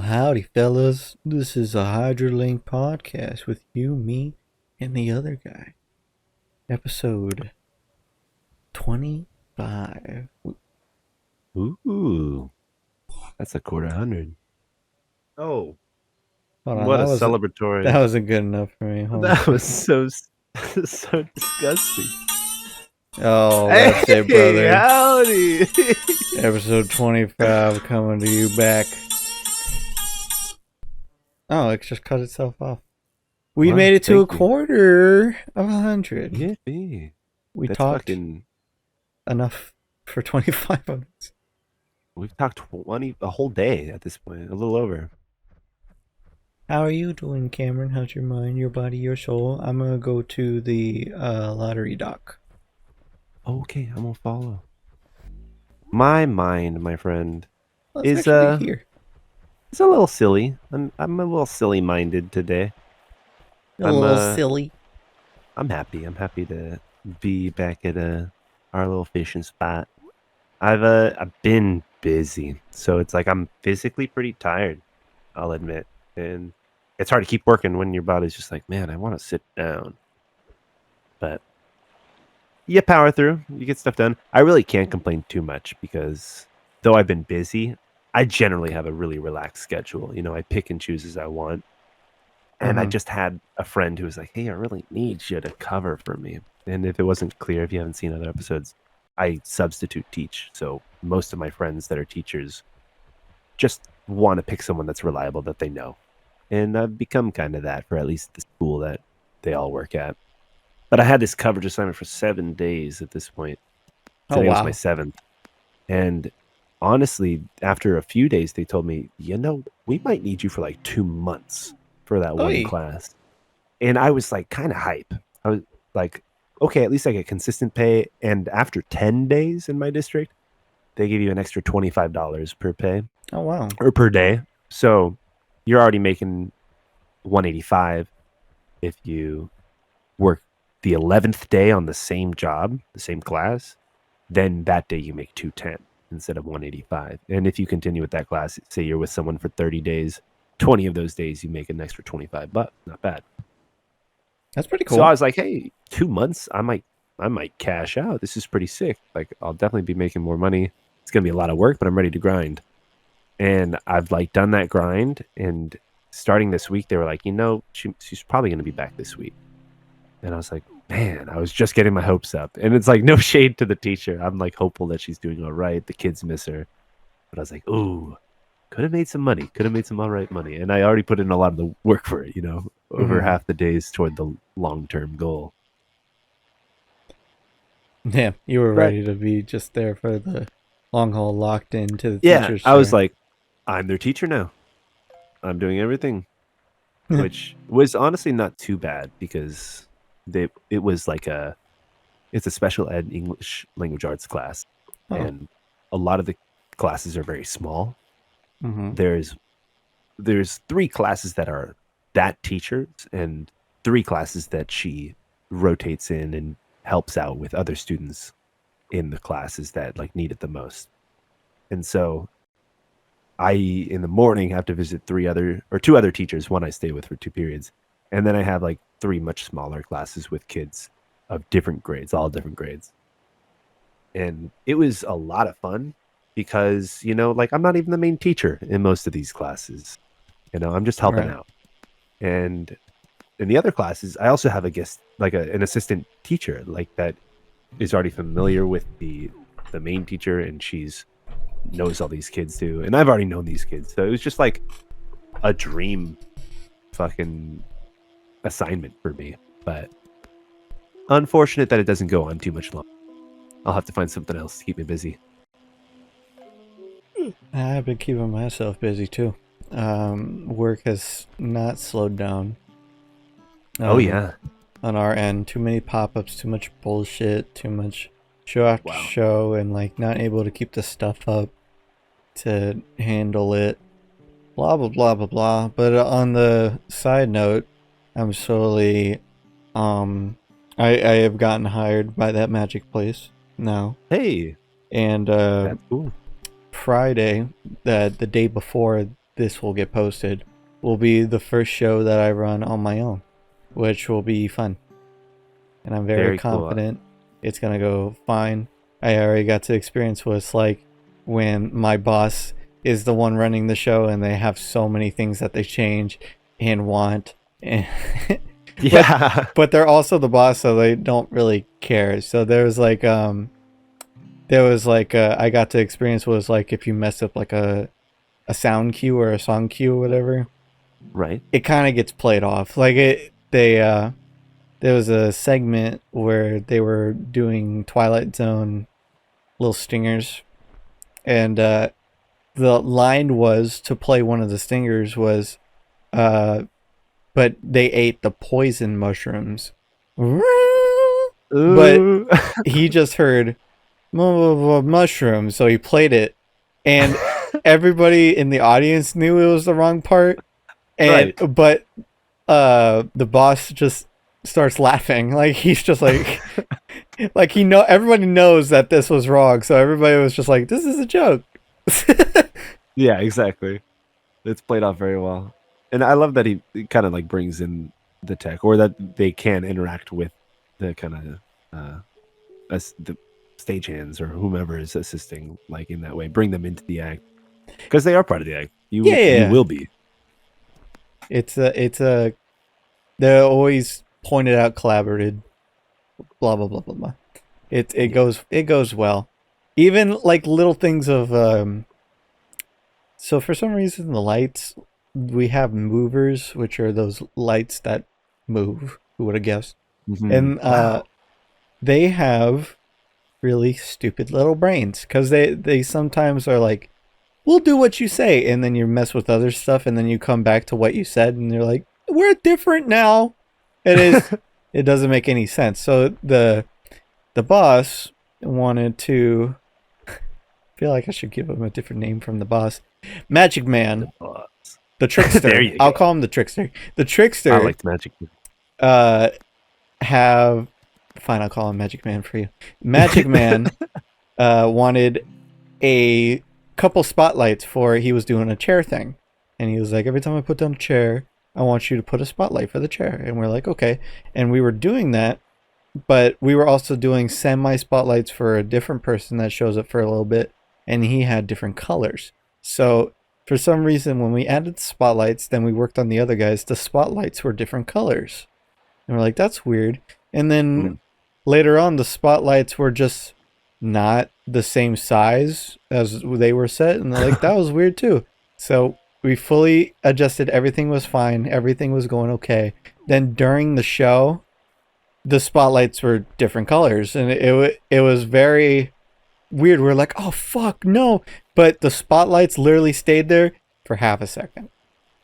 Howdy, fellas. This is a Hydra podcast with you, me, and the other guy. Episode 25. Ooh, that's a quarter hundred. Oh, Hold on, what a that celebratory! wasn't good enough for me. Hold on a That was second. so disgusting. Oh, that's it, Hey, brother. howdy! Episode 25 coming to you back. Oh, it just cut itself off. We Wow, made it to a thank you. quarter of 100. Yippee! We That's talked fucking. enough for 25 minutes. We've talked a whole day at this point, a little over. How are you doing, Cameron? How's your mind, your body, your soul? I'm gonna go to the lottery dock. Okay, I'm gonna follow. My mind, my friend, Let's is actually here. it's a little silly. I'm a little silly minded today. A I'm little silly. I'm happy. I'm happy to be back at our little fishing spot. I've been busy, so it's like I'm physically pretty tired. I'll admit, and it's hard to keep working when your body's just like, man, I want to sit down. But you power through. You get stuff done. I really can't complain too much because though I've been busy, I generally have a really relaxed schedule. You know, I pick and choose as I want. And I just had a friend who was like, hey, I really need you to cover for me. And if it wasn't clear, if you haven't seen other episodes, I substitute teach. So most of my friends that are teachers just want to pick someone that's reliable that they know. And I've become kind of that for at least the school that they all work at. But I had this coverage assignment for 7 days at this point. Today was my 7th. And honestly, after a few days, they told me, we might need you for like 2 months for that one class. And I was like kind of hype. I was like, okay, at least I get consistent pay. And after 10 days in my district, they give you an extra $25 per pay. Oh, wow. Or per day. So you're already making $185 if you work the 11th day on the same job, the same class. Then that day you make $210 instead of $185. And if you continue with that class, say you're with someone for 30 days, 20 of those days you make an extra $25. Not bad. That's pretty cool. So I was like, hey, 2 months, I might cash out. This is pretty sick. Like, I'll definitely be making more money. It's gonna be a lot of work, but I'm ready to grind. And I've like done that grind. And starting this week, they were like, she's probably gonna be back this week. And I was like, man, I was just getting my hopes up. And it's like no shade to the teacher. I'm like hopeful that she's doing all right. The kids miss her. But I was like, ooh, could have made some money. Could have made some all right money. And I already put in a lot of the work for it, over half the days toward the long-term goal. Yeah, you were ready to be just there for the long haul, locked into the teacher's chair. I was like, I'm their teacher now. I'm doing everything. Which was honestly not too bad because it was like it's a special ed English language arts class. Oh. And a lot of the classes are very small. Mm-hmm. There's 3 classes that are that teachers and 3 classes that she rotates in and helps out with other students in the classes that like need it the most. And so I in the morning have to visit 2 other teachers, one I stay with for 2 periods. And then I have like 3 much smaller classes with kids of different grades, all different grades. And it was a lot of fun because, like I'm not even the main teacher in most of these classes. I'm just helping out. And in the other classes, I also have a guest, like an assistant teacher, like that is already familiar with the main teacher, and she's knows all these kids too. And I've already known these kids. So it was just like a dream fucking assignment for me. But unfortunate that it doesn't go on too much longer. I'll have to find something else to keep me busy. I've been keeping myself busy too. Work has not slowed down. Oh yeah. On our end, too many pop-ups, too much bullshit, too much show after show, and like not able to keep the stuff up to handle it. Blah blah blah blah blah. But on the side note, I'm slowly, I have gotten hired by that magic place now. Hey. And that's cool. Friday, the day before this will get posted, will be the first show that I run on my own, which will be fun. And I'm very confident it's going to go fine. I already got to experience what it's like when my boss is the one running the show and they have so many things that they change and want. And Yeah. but they're also the boss, so they don't really care. So I got to experience what it's like if you mess up like a sound cue or a song cue or whatever. Right. It kind of gets played off. Like there was a segment where they were doing Twilight Zone little stingers, and the line was to play one of the stingers was, but they ate the poison mushrooms. But he just heard mushrooms, so he played it, and everybody in the audience knew it was the wrong part, and Right. but the boss just starts laughing, like he's just like like everybody knows that this was wrong, so everybody was just like, this is a joke. Yeah, exactly. It's played off very well. And I love that he kind of like brings in the tech, or that they can interact with the kind of the stagehands or whomever is assisting, like in that way, bring them into the act, because they are part of the act. You will be. It's a they're always pointed out, collaborated, blah blah blah blah blah. It goes well. Even like little things of so for some reason the lights, we have movers, which are those lights that move. Who would have guessed? Mm-hmm. And Wow. they have really stupid little brains, because they sometimes are like, we'll do what you say, and then you mess with other stuff, and then you come back to what you said, and you're like, we're different now. It doesn't make any sense. So the boss wanted to, I feel like I should give him a different name from the boss. Magic Man, the trickster. There you I'll go. call him the trickster. The trickster. I like Magic. Have fine. I'll call him Magic Man for you. Magic Man wanted a couple spotlights for, he was doing a chair thing, and he was like, every time I put down a chair, I want you to put a spotlight for the chair. And we're like, okay. And we were doing that, but we were also doing semi spotlights for a different person that shows up for a little bit, and he had different colors. So for some reason, when we added the spotlights, then we worked on the other guys, the spotlights were different colors, and we're like, that's weird. And then later on, the spotlights were just not the same size as they were set, and they're like, that was weird too. So we fully adjusted, everything was fine, everything was going okay. Then during the show, the spotlights were different colors, and it was very weird. We're like, oh fuck no, but the spotlights literally stayed there for half a second.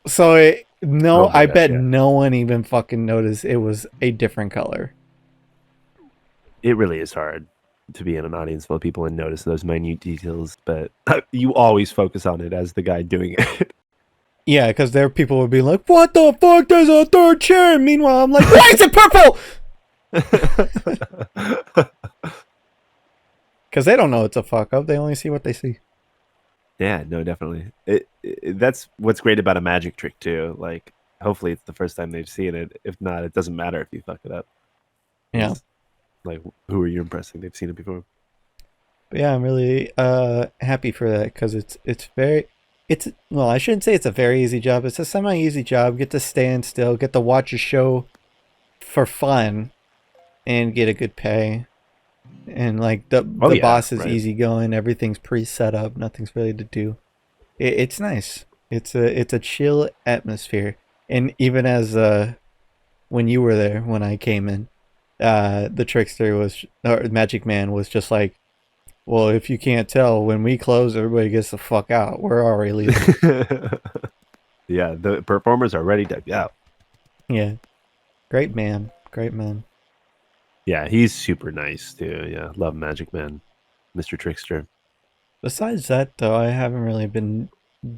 So I bet no one even fucking noticed it was a different color. It really is hard to be in an audience full of people and notice those minute details, but you always focus on it as the guy doing it. Yeah, because there people would be like, what the fuck, there's a third chair. Meanwhile, I'm like, why is it purple? Because they don't know it's a fuck up. They only see what they see. Yeah, no, definitely. That's what's great about a magic trick too. Like, hopefully it's the first time they've seen it. If not, it doesn't matter if you fuck it up. Yeah. Like, who are you impressing? They've seen it before. But yeah, I'm really happy for that, because well, I shouldn't say it's a very easy job. It's a semi-easy job. Get to stand still, get to watch a show for fun, and get a good pay. And like the boss is easygoing. Everything's pre-set up. Nothing's really to do. It's nice. It's a chill atmosphere. And even as when you were there, when I came in, the trickster or Magic Man was just like, well, if you can't tell, when we close, everybody gets the fuck out. We're already leaving. Yeah, the performers are ready to go. Yeah. Great man. Great man. Yeah, he's super nice too. Yeah, love Magic Man, Mr. Trickster. Besides that, though, I haven't really been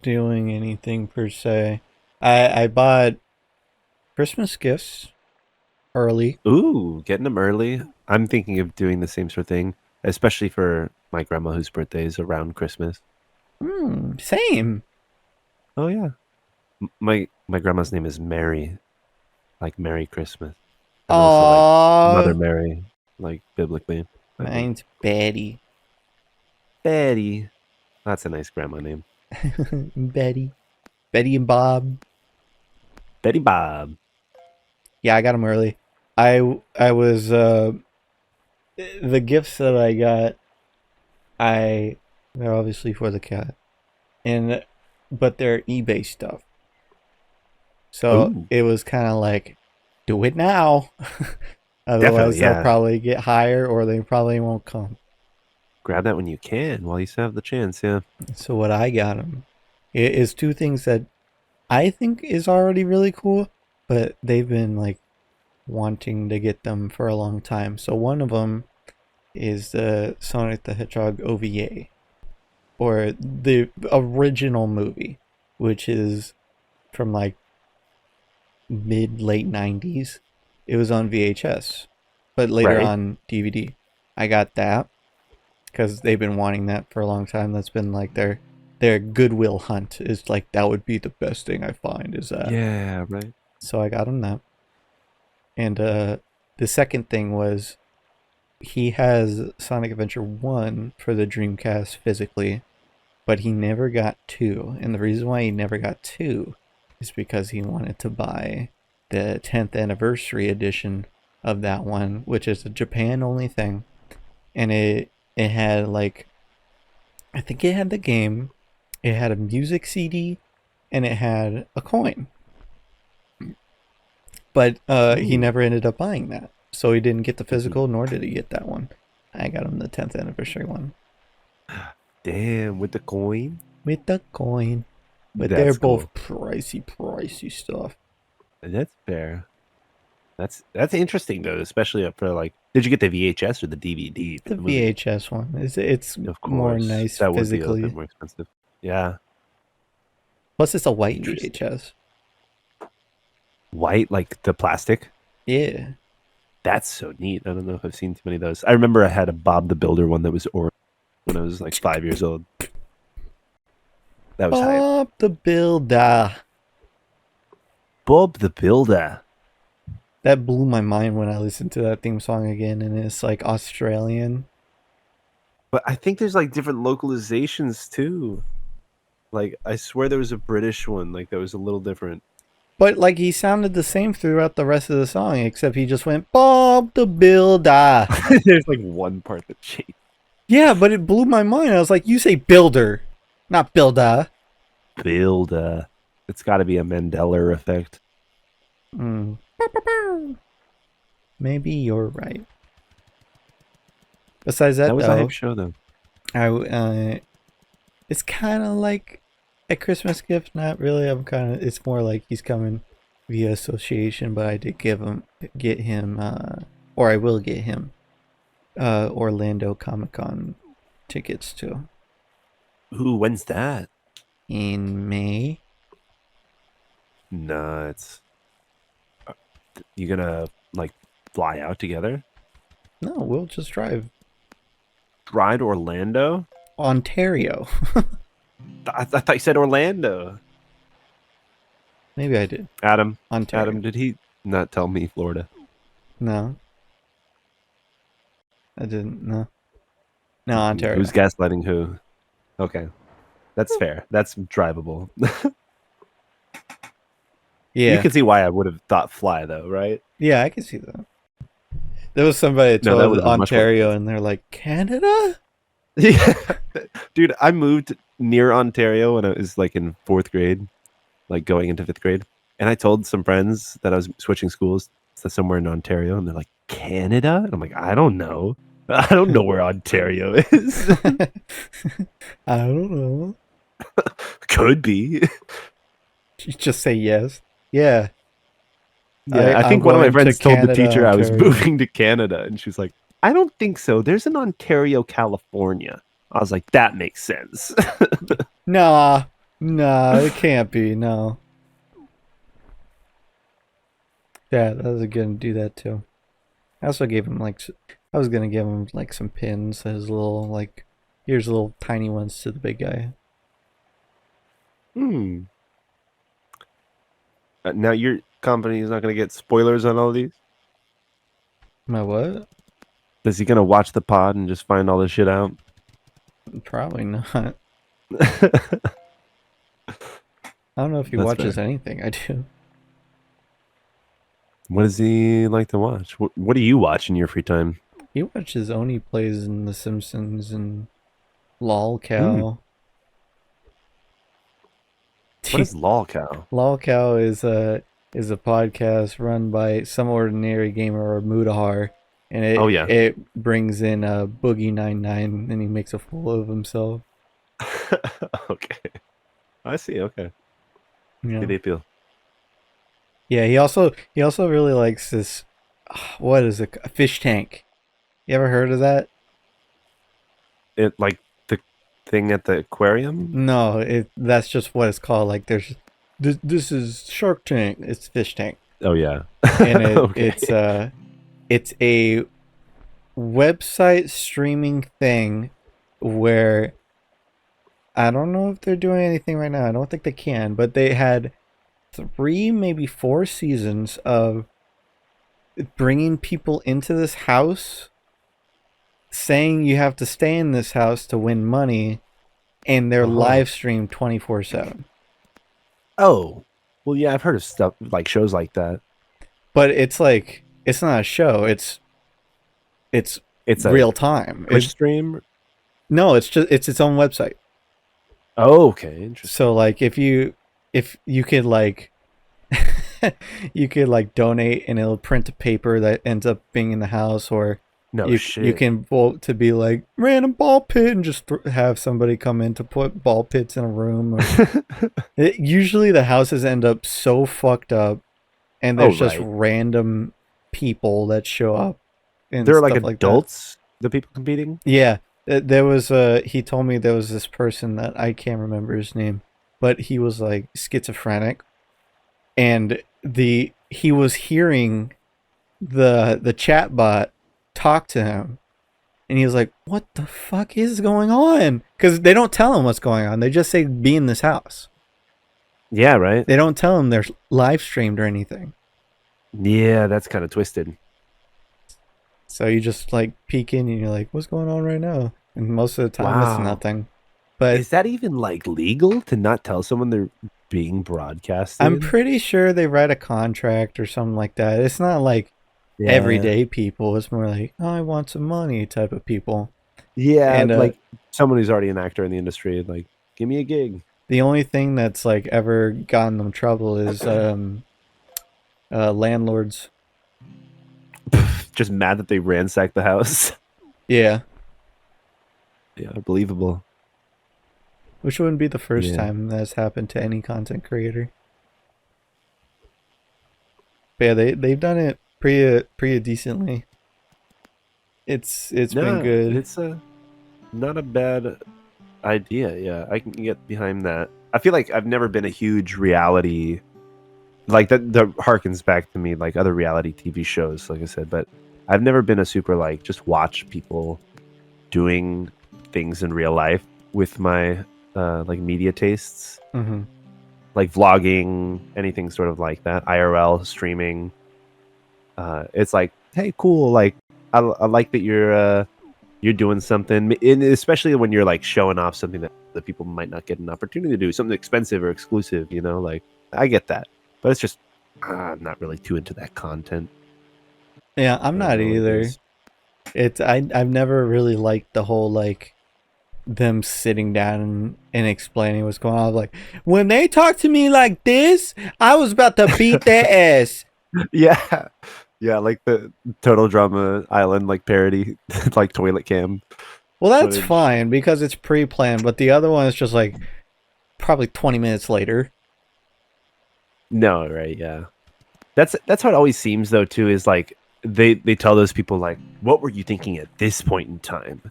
doing anything per se. I bought Christmas gifts early. Ooh, getting them early. I'm thinking of doing the same sort of thing, especially for my grandma whose birthday is around Christmas. Same. Oh yeah. My grandma's name is Mary, like Merry Christmas, and also like Mother Aww. Mary, like biblically, I think. Mine's Betty. Betty. That's a nice grandma name. Betty. Betty and Bob. Betty Bob. Yeah, I got them early. I was the gifts that I got. They're obviously for the cat, and but they're eBay stuff. So Ooh, it was kind of like, do it now. Otherwise, definitely, they'll yeah. probably get higher or they probably won't come. Grab that when you can while you still have the chance, yeah. So what I got them is two things that I think is already really cool, but they've been like wanting to get them for a long time. So one of them is the Sonic the Hedgehog OVA, or the original movie, which is from like mid late 90s. It was on VHS, but later Right? on DVD. I got that because they've been wanting that for a long time. That's been like their Goodwill hunt, is like that would be the best thing I find is that. Yeah, right. So I got him that. And the second thing was he has Sonic Adventure 1 for the Dreamcast physically, but he never got 2. And the reason why he never got 2 is because he wanted to buy the 10th anniversary edition of that one, which is a Japan only thing. And it had like, I think it had the game, it had a music CD, and it had a coin. But he Ooh. never ended up buying that. So he didn't get the Mhm. physical, nor did he get that one. I got him the 10th anniversary one Damn, with the coin? with the coin. But they're That's both cool. pricey stuff. That's fair. That's interesting though, especially for like. Did you get the VHS or the DVD for The the movie? VHS one it's Of more course, nice that would be a little bit physically. more expensive. Yeah, Plus, it's a white interesting. VHS. White, like the plastic. Yeah. That's so neat. I don't know if I've seen too many of those. I remember I had a Bob the Builder one that was orange when I was like 5 years old. That was hype. Bob the Builder. Bob the Builder. That blew my mind when I listened to that theme song again, and it's like Australian. But I think there's like different localizations too. Like I swear there was a British one like that was a little different. But like he sounded the same throughout the rest of the song, except he just went Bob the Builder. There's like one part that changed. Yeah, but it blew my mind. I was like, you say builder, not builder. Builder. It's got to be a Mandela effect. Mm. Maybe you're right. Besides That that, was a hype though, show though. it's kind of like a Christmas gift. Not really. It's more like he's coming via association, but I did get him, or I will get him, Orlando Comic Con tickets too Ooh, when's that? in May. Nuts. You gonna like fly out together? No, we'll just drive Ride Orlando? Ontario. I thought you said Orlando. Maybe I did Adam, Ontario. Adam, did he not tell me Florida? No, I didn't. No, no, Ontario. Who's gaslighting who? Okay, that's fair. That's drivable. You Yeah, can see why I would have thought fly though, right? yeah, I can see that. There was somebody that No, that told would have been much more Ontario, expensive. and they're like, Canada? Yeah, dude, I moved near Ontario when I was like in fourth grade, like going into fifth grade, and I told some friends that I was switching schools to somewhere in Ontario, and they're like, Canada? And I'm like, I don't know. I don't know where Ontario is. I don't know. Could be. You just say yes. Yeah, Yeah, I I'm think one of my going to friends told the Canada, teacher I was Ontario. moving to Canada, and she was like, I don't think so. There's an Ontario, California. I was like, that makes sense. Nah, nah, it can't be. No. Yeah, I was gonna do that too. I also gave him like, I was gonna give him like some pins as little like, here's little tiny ones to the big guy. Hmm. Now your company is not going to get spoilers on all these. My what? Is he going to watch the pod and just find all this shit out? Probably not. I don't know if he That's watches fair. anything I do. What does he like to watch? What do you watch in your free time? He watches Oni plays in The Simpsons and Lol Hmm. Cow. What is lolcow? Lol Cow is a podcast run by some ordinary gamer or Mudahar, and Oh it yeah. it brings in Boogie 99 and he makes a fool of himself. Okay. I see. Okay. Yeah. Did they feel? Yeah, he also really likes this what is it? A fish tank. You ever heard of that? It like the thing at the aquarium? No, it that's just what it's called. Like there's this is Shark Tank. It's Fish Tank. Oh yeah. And Okay. it's a website streaming thing where I don't know if they're doing anything right now. I don't think they can, but they had 3 maybe 4 seasons of bringing people into this house saying you have to stay in this house to win money, and they're Uh-huh. live streamed 24/7. Oh. Well, yeah, I've heard of stuff like shows like that. But it's like it's not a show. It's It's a real time. Twitch stream. No, it's just it's its own website. Oh, okay, interesting. So like if you could like you could like donate and it'll print a paper that ends up being in the house, or No you shit. can vote to be like random ball pit and just have somebody come in to put ball pits in a room. Usually the houses end up so fucked up, and Oh there's just right. random people that show up and They're like stuff like that. adults, the people competing? Yeah, there was he told me there was this person that I can't remember his name, but he was like schizophrenic, and he was hearing the chat bot talk to him, and he was like, "What the fuck is going on?" Because they don't tell him what's going on. They just say, "Be in this house." Yeah, right. They don't tell him they're live streamed or anything. Yeah, that's kind of twisted. So you just like peek in and you're like, "What's going on right now?" And most of the time, it's Wow. nothing. But Is that even like legal to not tell someone they're being I'm broadcasted? pretty sure they write a contract or something like that. It's not like Yeah. everyday people. It's more like, oh, I want some money type of people. Yeah, And like someone who's already an actor in the industry, like, give me a gig. the only thing that's like ever gotten them trouble is landlords. Just mad that they ransacked the house. Yeah, Yeah, believable. which wouldn't be the first Yeah. time that's happened to any content creator. But yeah, they've done it pretty decently. It's been No, good. it's a not a bad idea. Yeah, I can get behind that. I feel like I've never been a huge reality like that harkens back to me like other reality TV shows, like I said, but I've never been a super like just watch people doing things in real life with my like media tastes, Mm-hmm. like vlogging, anything sort of like that, IRL streaming. It's like, hey, cool, like I like that you're doing something, and especially when you're like showing off something that the people might not get an opportunity to do, something expensive or exclusive, you know, like I get that, but it's just I'm not really too into that content. Yeah, I'm I don't not know what it either. is. It's I've never really liked the whole like them sitting down and explaining what's going on. Like when they talk to me like this, I was about to beat their ass. Yeah, yeah, like the Total Drama Island like parody, like toilet cam Well, that's footage. fine because it's pre-planned, but the other one is just like probably 20 minutes later. No, right? Yeah, that's how it always seems though. Too is like they tell those people like, what were you thinking at this point in time?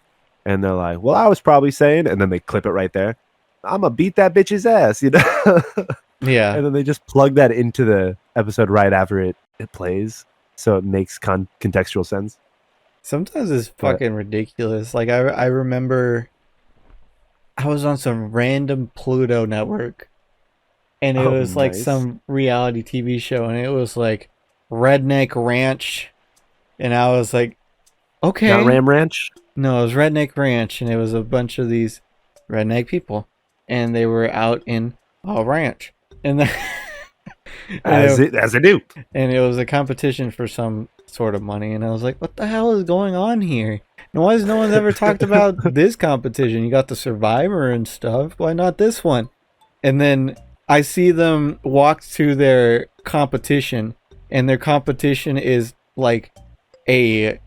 And they're like, well, I was probably saying, and then they clip it right there. I'm gonna beat that bitch's ass, you know. Yeah. And then they just plug that into the episode right after it plays, so it makes contextual sense. Sometimes it's But fucking ridiculous. Like I remember I was on some random Pluto network, and it Oh, was like nice. some reality TV show, and it was like Redneck Ranch, and I was like, Not okay. Ram Ranch. No, it was Redneck Ranch, and it was a bunch of these redneck people, and they were out in a ranch, and then, As they do. and it was a competition for some sort of money, and I was like, what the hell is going on here? And why has no one's ever talked about this competition? You got the Survivor and stuff. Why not this one? And then I see them walk to their competition, and their competition is like a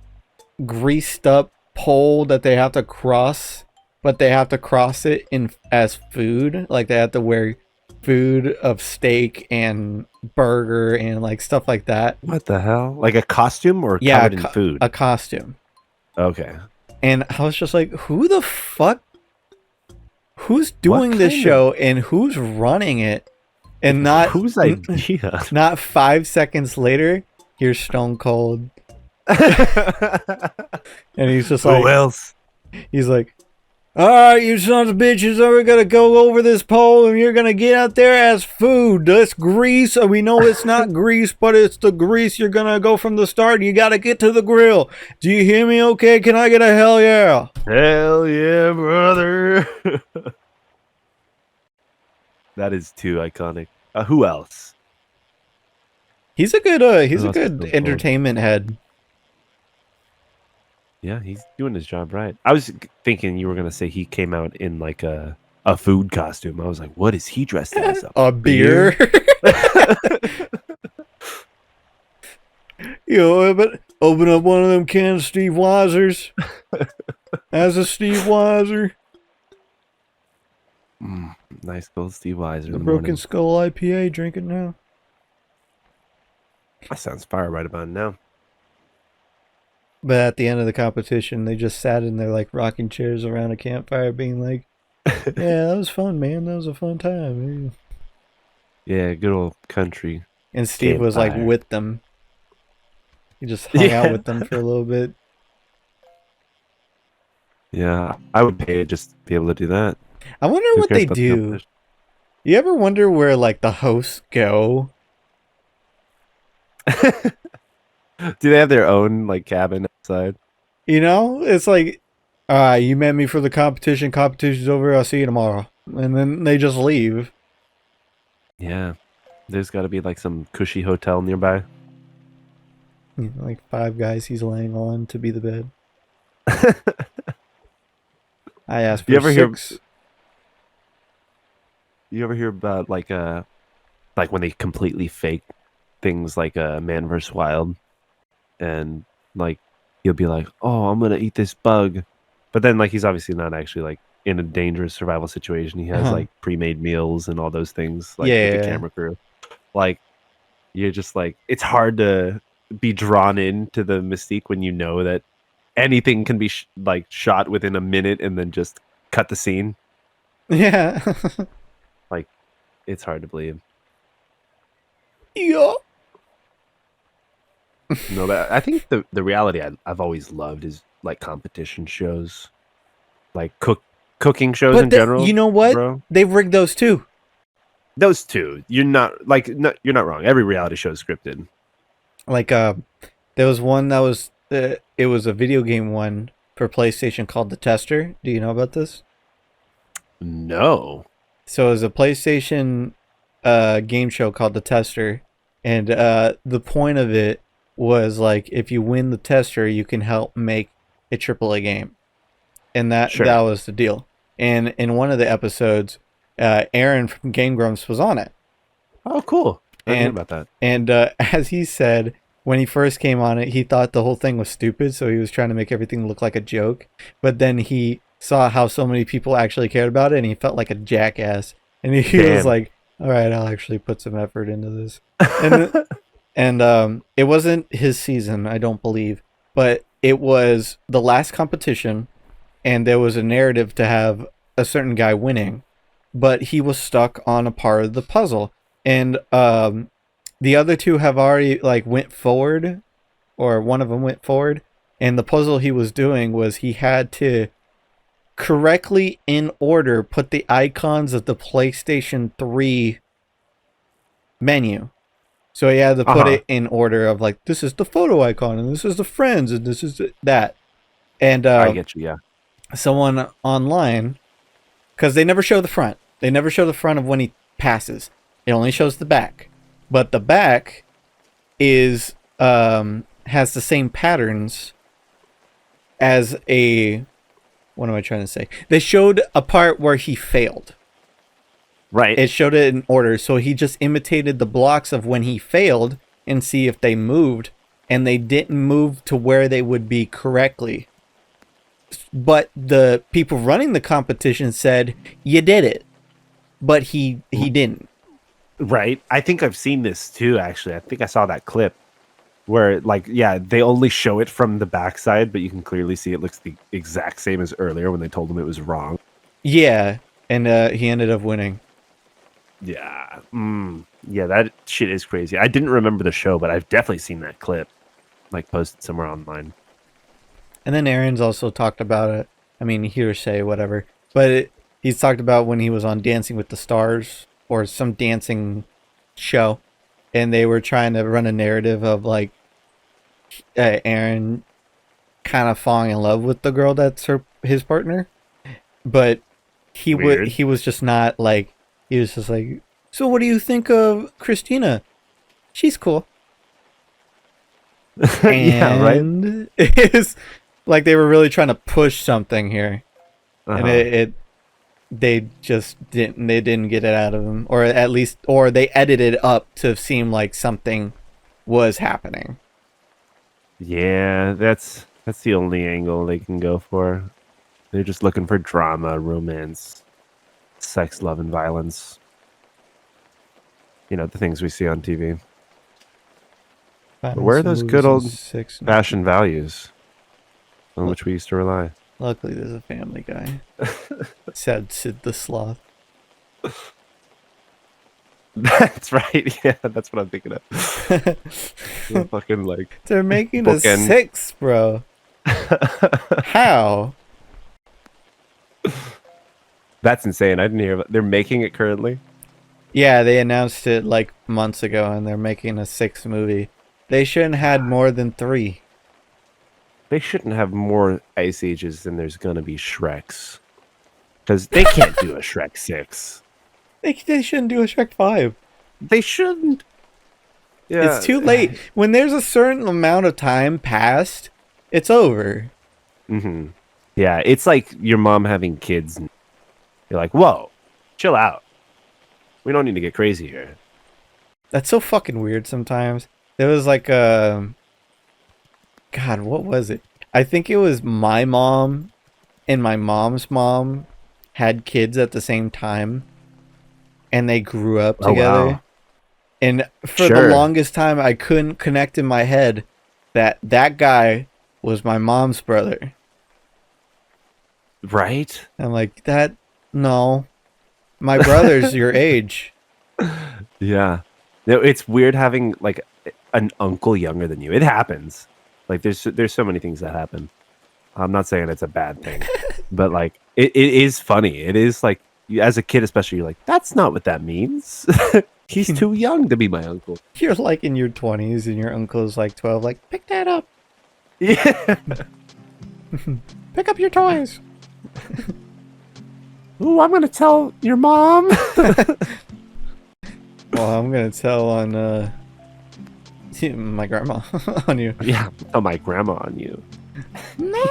greased up pole that they have to cross, but they have to cross it in as food. Like they have to wear food of steak and burger and like stuff like that. What the hell? Like a costume or Yeah, covered in food? a costume. Okay. And I was just like, who the fuck? Who's What doing this kind of show and who's running it? And not whose idea? not 5 seconds later, here's Stone Cold, and he's just like, Who else? he's like, all right, you sons of bitches, we're gonna go over this pole, and you're gonna get out there as food. That's grease. We know it's not grease, but it's the grease. You're gonna go from the start, and you gotta get to the grill. Do you hear me? Okay? Can I get a hell yeah? Hell yeah, brother. That is too iconic. Who else? He's a good Who else is so cool? entertainment head. Yeah, he's doing his job right. I was thinking you were gonna say he came out in like a food costume. I was like, what is he dressed as? A beer. You know, but open up one of them cans of Steve Weisers. As a Steve Weiser. Nice gold Steve Weiser. The Broken Skull IPA. Drink it now. That sounds fire right about now. But at the end of the competition, they just sat in there like rocking chairs around a campfire, being like, "Yeah, that was fun, man. That was a fun time." Yeah, good old country. And Steve was like with them. He just hung out with them for a little bit. Yeah, I would pay just to be able to do that. I wonder what they do. You ever wonder where like the hosts go? Do they have their own like cabin outside? You know, it's like, you met me for the competition. Competition's over. I'll see you tomorrow. And then they just leave. Yeah, there's got to be like some cushy hotel nearby. You know, like 5 guys he's laying on to be the bed. I asked for 6. You ever hear about like when they completely fake things like Man vs. Wild, and like he'll be like, "Oh, I'm gonna eat this bug," but then like he's obviously not actually like in a dangerous survival situation. He has like pre-made meals and all those things, like with the camera crew. Like you're just like, it's hard to be drawn into the mystique when you know that anything can be like shot within a minute and then just cut the scene. Yeah. Like it's hard to believe. Yeah. No, but I think the reality I've always loved is like competition shows, like cooking shows in general. You know what? Bro? They've rigged those too. Those two, you're not you're not wrong. Every reality show is scripted. Like there was one that was it was a video game one for PlayStation called The Tester. Do you know about this? No. So it was a PlayStation game show called The Tester, and the point of it was like if you win the tester, you can help make a AAA game, and that was the deal. And in one of the episodes, Aaron from Game Grumps was on it. Oh, cool! I didn't know about that. And as he said, when he first came on it, he thought the whole thing was stupid, so he was trying to make everything look like a joke. But then he saw how so many people actually cared about it, and he felt like a jackass. And he was like, "All right, I'll actually put some effort into this." And it wasn't his season, I don't believe, but it was the last competition, and there was a narrative to have a certain guy winning, but he was stuck on a part of the puzzle, and the other two have already like went forward, or one of them went forward, and the puzzle he was doing was he had to correctly in order put the icons of the PlayStation 3 menu. So he had to put Uh-huh. it in order of like, this is the photo icon, and this is the friends, and this is that. And I get you, yeah. someone online, because they never show the front. They never show the front of when he passes. It only shows the back. But the back is has the same patterns as a, what am I trying to say? They showed a part where he failed. Right. It showed it in order, so he just imitated the blocks of when he failed and see if they moved, and they didn't move to where they would be correctly. But the people running the competition said, you did it. But he didn't. Right. I think I've seen this too, actually. I think I saw that clip where, like, yeah, they only show it from the backside, but you can clearly see it looks the exact same as earlier when they told him it was wrong. Yeah, and he ended up winning. Yeah. Yeah, that shit is crazy. I didn't remember the show, but I've definitely seen that clip, like, posted somewhere online. And then Aaron's also talked about it. I mean, hearsay, whatever. But he's talked about when he was on Dancing with the Stars or some dancing show, and they were trying to run a narrative of like Aaron kind of falling in love with the girl that's his partner, but he was just not like, he was just like, so what do you think of Christina? She's cool. Yeah, right. And it's like they were really trying to push something here, and they just didn't get it out of him, or at least, or they edited up to seem like something was happening. Yeah, that's the only angle they can go for. They're just looking for drama, romance, sex, love, and violence. You know, the things we see on TV. But where are those good old fashion values on which we used to rely? Luckily, there's a Family Guy. Said Sid the Sloth. That's right. Yeah, that's what I'm thinking of. Fucking like they're making bookend. A 6, bro. How? That's insane. I didn't hear about. They're making it currently. Yeah, they announced it like months ago, and they're making a 6th movie. They shouldn't have had more than 3. They shouldn't have more Ice Ages than there's gonna be Shreks, because they can't do a Shrek 6. They shouldn't do a Shrek 5. They shouldn't. Yeah. It's too late. When there's a certain amount of time passed, it's over. Mm-hmm. Yeah, it's like your mom having kids. And you're like, whoa, chill out. We don't need to get crazy here. That's so fucking weird sometimes. There was like a... God, what was it? I think it was my mom and my mom's mom had kids at the same time. And they grew up together. Wow. And for the longest time, I couldn't connect in my head that guy was my mom's brother. Right? I'm like, no. My brother's your age. Yeah. No, it's weird having like an uncle younger than you. It happens. Like there's so many things that happen. I'm not saying it's a bad thing, but like it is funny. It is like, as a kid especially, you're like, that's not what that means. He's too young to be my uncle. You're like in your 20s and your uncle's like 12, like, pick that up. Yeah. Pick up your toys. Ooh, I'm gonna tell your mom. Well, I'm gonna tell on my grandma on you. Yeah, tell my grandma on you. No.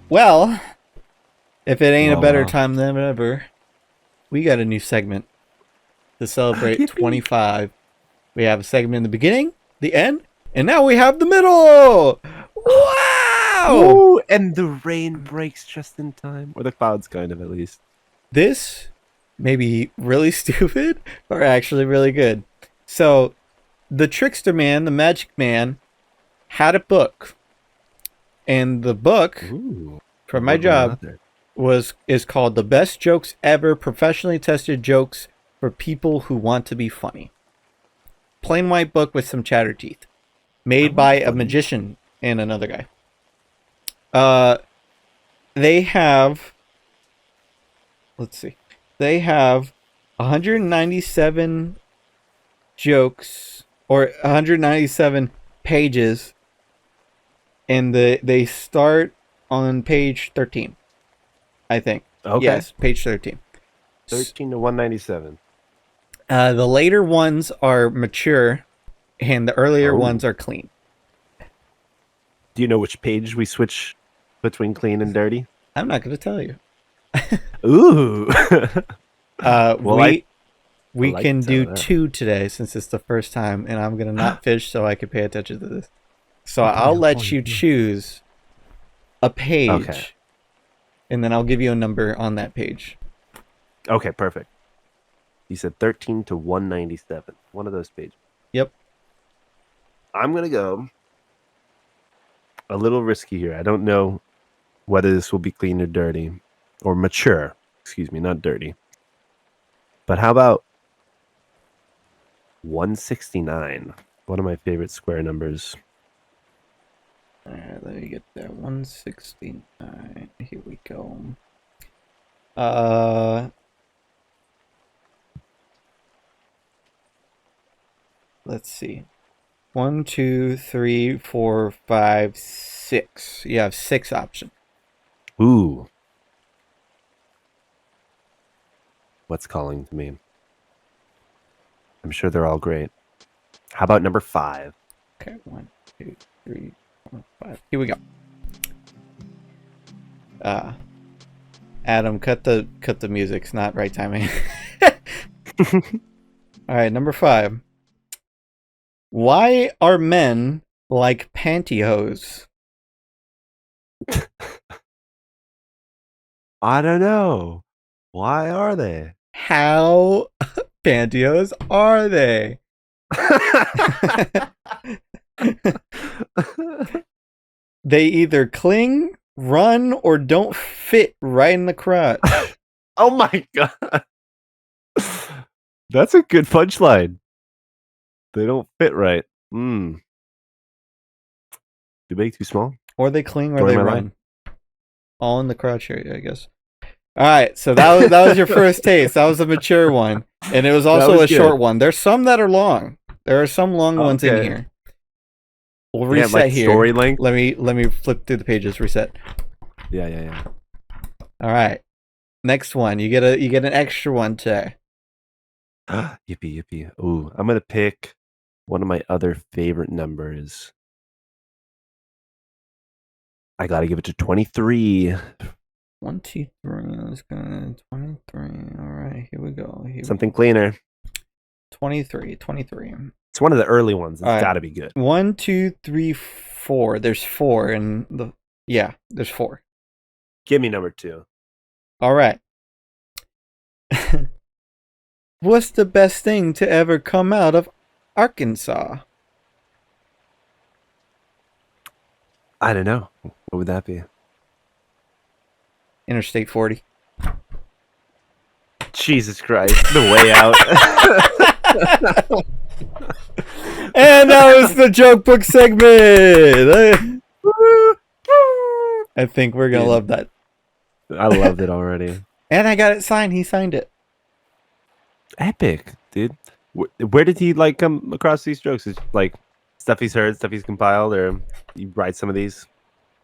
Well, if it ain't a better time than ever, we got a new segment to celebrate 25. We have a segment in the beginning, the end, and now we have the middle. Wow! Ooh, and the rain breaks just in time, or the clouds, kind of, at least. This may be really stupid, or actually really good. So, the trickster man, the magic man, had a book, and the book, for my job, is called The Best Jokes Ever, Professionally Tested Jokes for People Who Want to Be Funny. Plain white book with some chatter teeth. Made by a magician and another guy. They have... Let's see. They have 197 jokes or 197 pages, and they start on page 13. I think. Okay. Yes, page 13. 13 to 197. The later ones are mature, and the earlier ones are clean. Do you know which page we switch between clean and dirty? I'm not going to tell you. Ooh. We like can the sound do of that. 2 today since it's the first time, and I'm going to not fish so I can pay attention to this. So boy, I'll oh let boy, you yeah. choose a page, Okay. and then I'll give you a number on that page. Okay, perfect. You said 13 to 197. One of those pages. Yep. I'm going to go a little risky here. I don't know whether this will be clean or dirty or mature. Excuse me, not dirty. But how about 169? One of my favorite square numbers. All right, let me get that 169. Here we go. Let's see. 1, 2, 3, 4, 5, 6. You have 6 options. Ooh. What's calling to me? I'm sure they're all great. How about number 5? Okay, 1, 2, 3, 4, 5. Here we go. Adam, cut the music. It's not right timing. All right, number 5. Why are men like pantyhose? I don't know. Why are they? How pantyhose are they? They either cling, run, or don't fit right in the crotch. Oh my god. That's a good punchline. They don't fit right. Too big, too small? Or they cling or Join they my run. line. All in the crotch area, I guess. All right, so that was your first taste. That was a mature one, and it was also was a good. short one. There's some that are long. There are some long ones in Okay. here. We'll Yeah, reset like here. story length? Let me flip through the pages. Reset. Yeah. All right. Next one. You get an extra one today. Yippee. Ooh, I'm gonna pick one of my other favorite numbers. I gotta give it to 23. 1, 2, 3. Let's go 23. All right, here we go. Something cleaner. 23. It's one of the early ones. It's All right. gotta be good. 1, 2, 3, 4. There's 4 in the. Yeah, there's 4. Give me number 2. All right. What's the best thing to ever come out of Arkansas? I don't know. What would that be? Interstate 40. Jesus Christ. The way out. And that was the joke book segment. I think we're going to love that. I loved it already. And I got it signed. He signed it. Epic, dude. Where did he like come across these jokes? Is like stuff he's heard, stuff he's compiled, or you write some of these?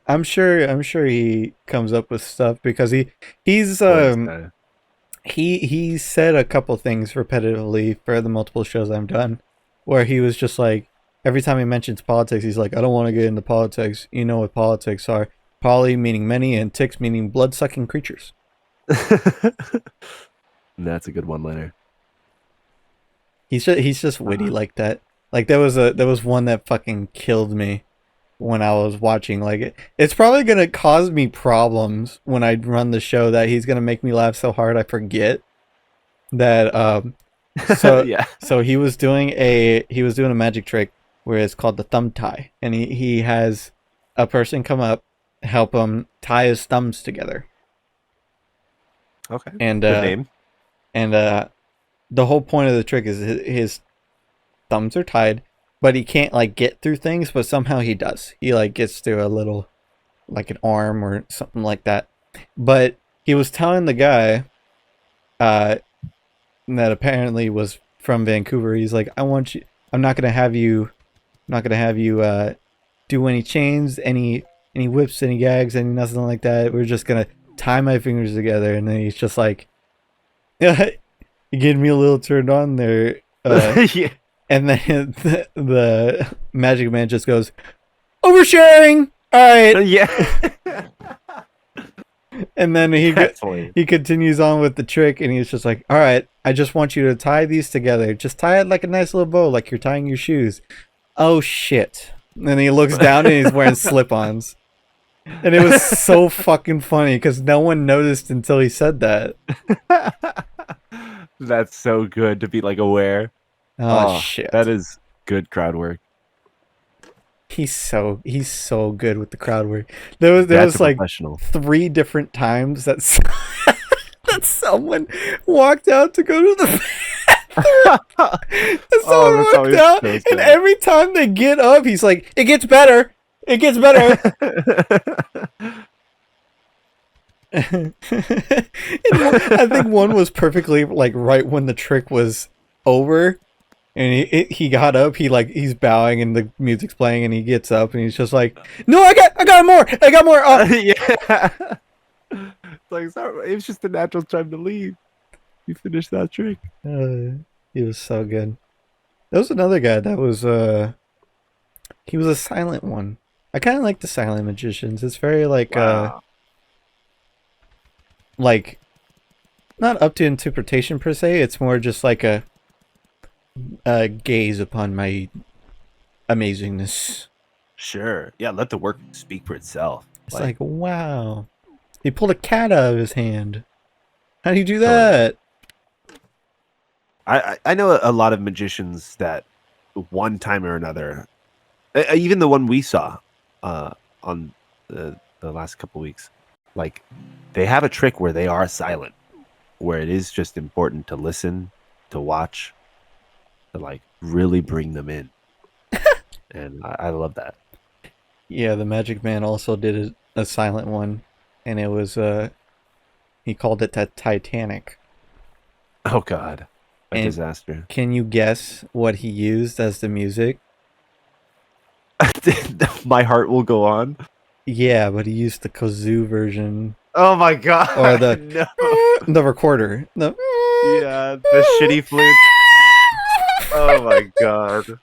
I'm sure he comes up with stuff because he's he said a couple things repetitively for the multiple shows I've done where he was just like every time he mentions politics he's like, I don't want to get into politics. You know what politics are. Poly meaning many and ticks meaning blood-sucking creatures. That's a good one-liner. He's just witty like that. Like there was one that fucking killed me when I was watching. Like it's probably gonna cause me problems when I run the show that he's gonna make me laugh so hard I forget that. So Yeah. So he was doing a magic trick where it's called the thumb tie, and he has a person come up, help him tie his thumbs together. Okay. And good name. And the whole point of the trick is his thumbs are tied, but he can't like get through things, but somehow he does. He like gets through a little, like an arm or something like that. But he was telling the guy, that apparently was from Vancouver. He's like, I want you. I'm not gonna have you. I'm not gonna have you do any chains, any whips, any gags, any nothing like that. We're just gonna tie my fingers together. And then he's just like, yeah, you getting me a little turned on there. Yeah. And then the Magic Man just goes, oversharing. All right. Yeah. And then That's funny. he continues on with the trick, and he's just like, all right, I just want you to tie these together. Just tie it like a nice little bow, like you're tying your shoes. Oh shit. And then he looks down and he's wearing slip-ons. And it was so fucking funny because no one noticed until he said that. That's so good to be like aware. Oh shit. That is good crowd work. He's so good with the crowd work. There was like 3 different times that that someone walked out to go to the bathroom. And someone walked out, so and every time they get up, he's like, "It gets better. It gets better." I think one was perfectly like right when the trick was over. And he got up, he's bowing and the music's playing and he gets up and he's just like, no, I got more. Yeah. It's like, sorry, it was just the natural time to leave. You finished that trick. He was so good. There was another guy that was he was a silent one. I kind of like the silent magicians. It's very like like not up to interpretation per se. It's more just like a gaze upon my amazingness. Sure. Yeah, let the work speak for itself. It's like, wow. He pulled a cat out of his hand. How do you do that? I know a lot of magicians that one time or another, even the one we saw on the last couple weeks, like they have a trick where they are silent, where it is just important to listen, to watch, to like really bring them in. And I love that. Yeah, the Magic Man also did a silent one, and it was he called it the Titanic. Oh god, a disaster. Can you guess what he used as the music? My Heart Will Go On. Yeah, but he used the kazoo version. Oh my god. Or the recorder. Yeah, the shitty flute. Oh my god.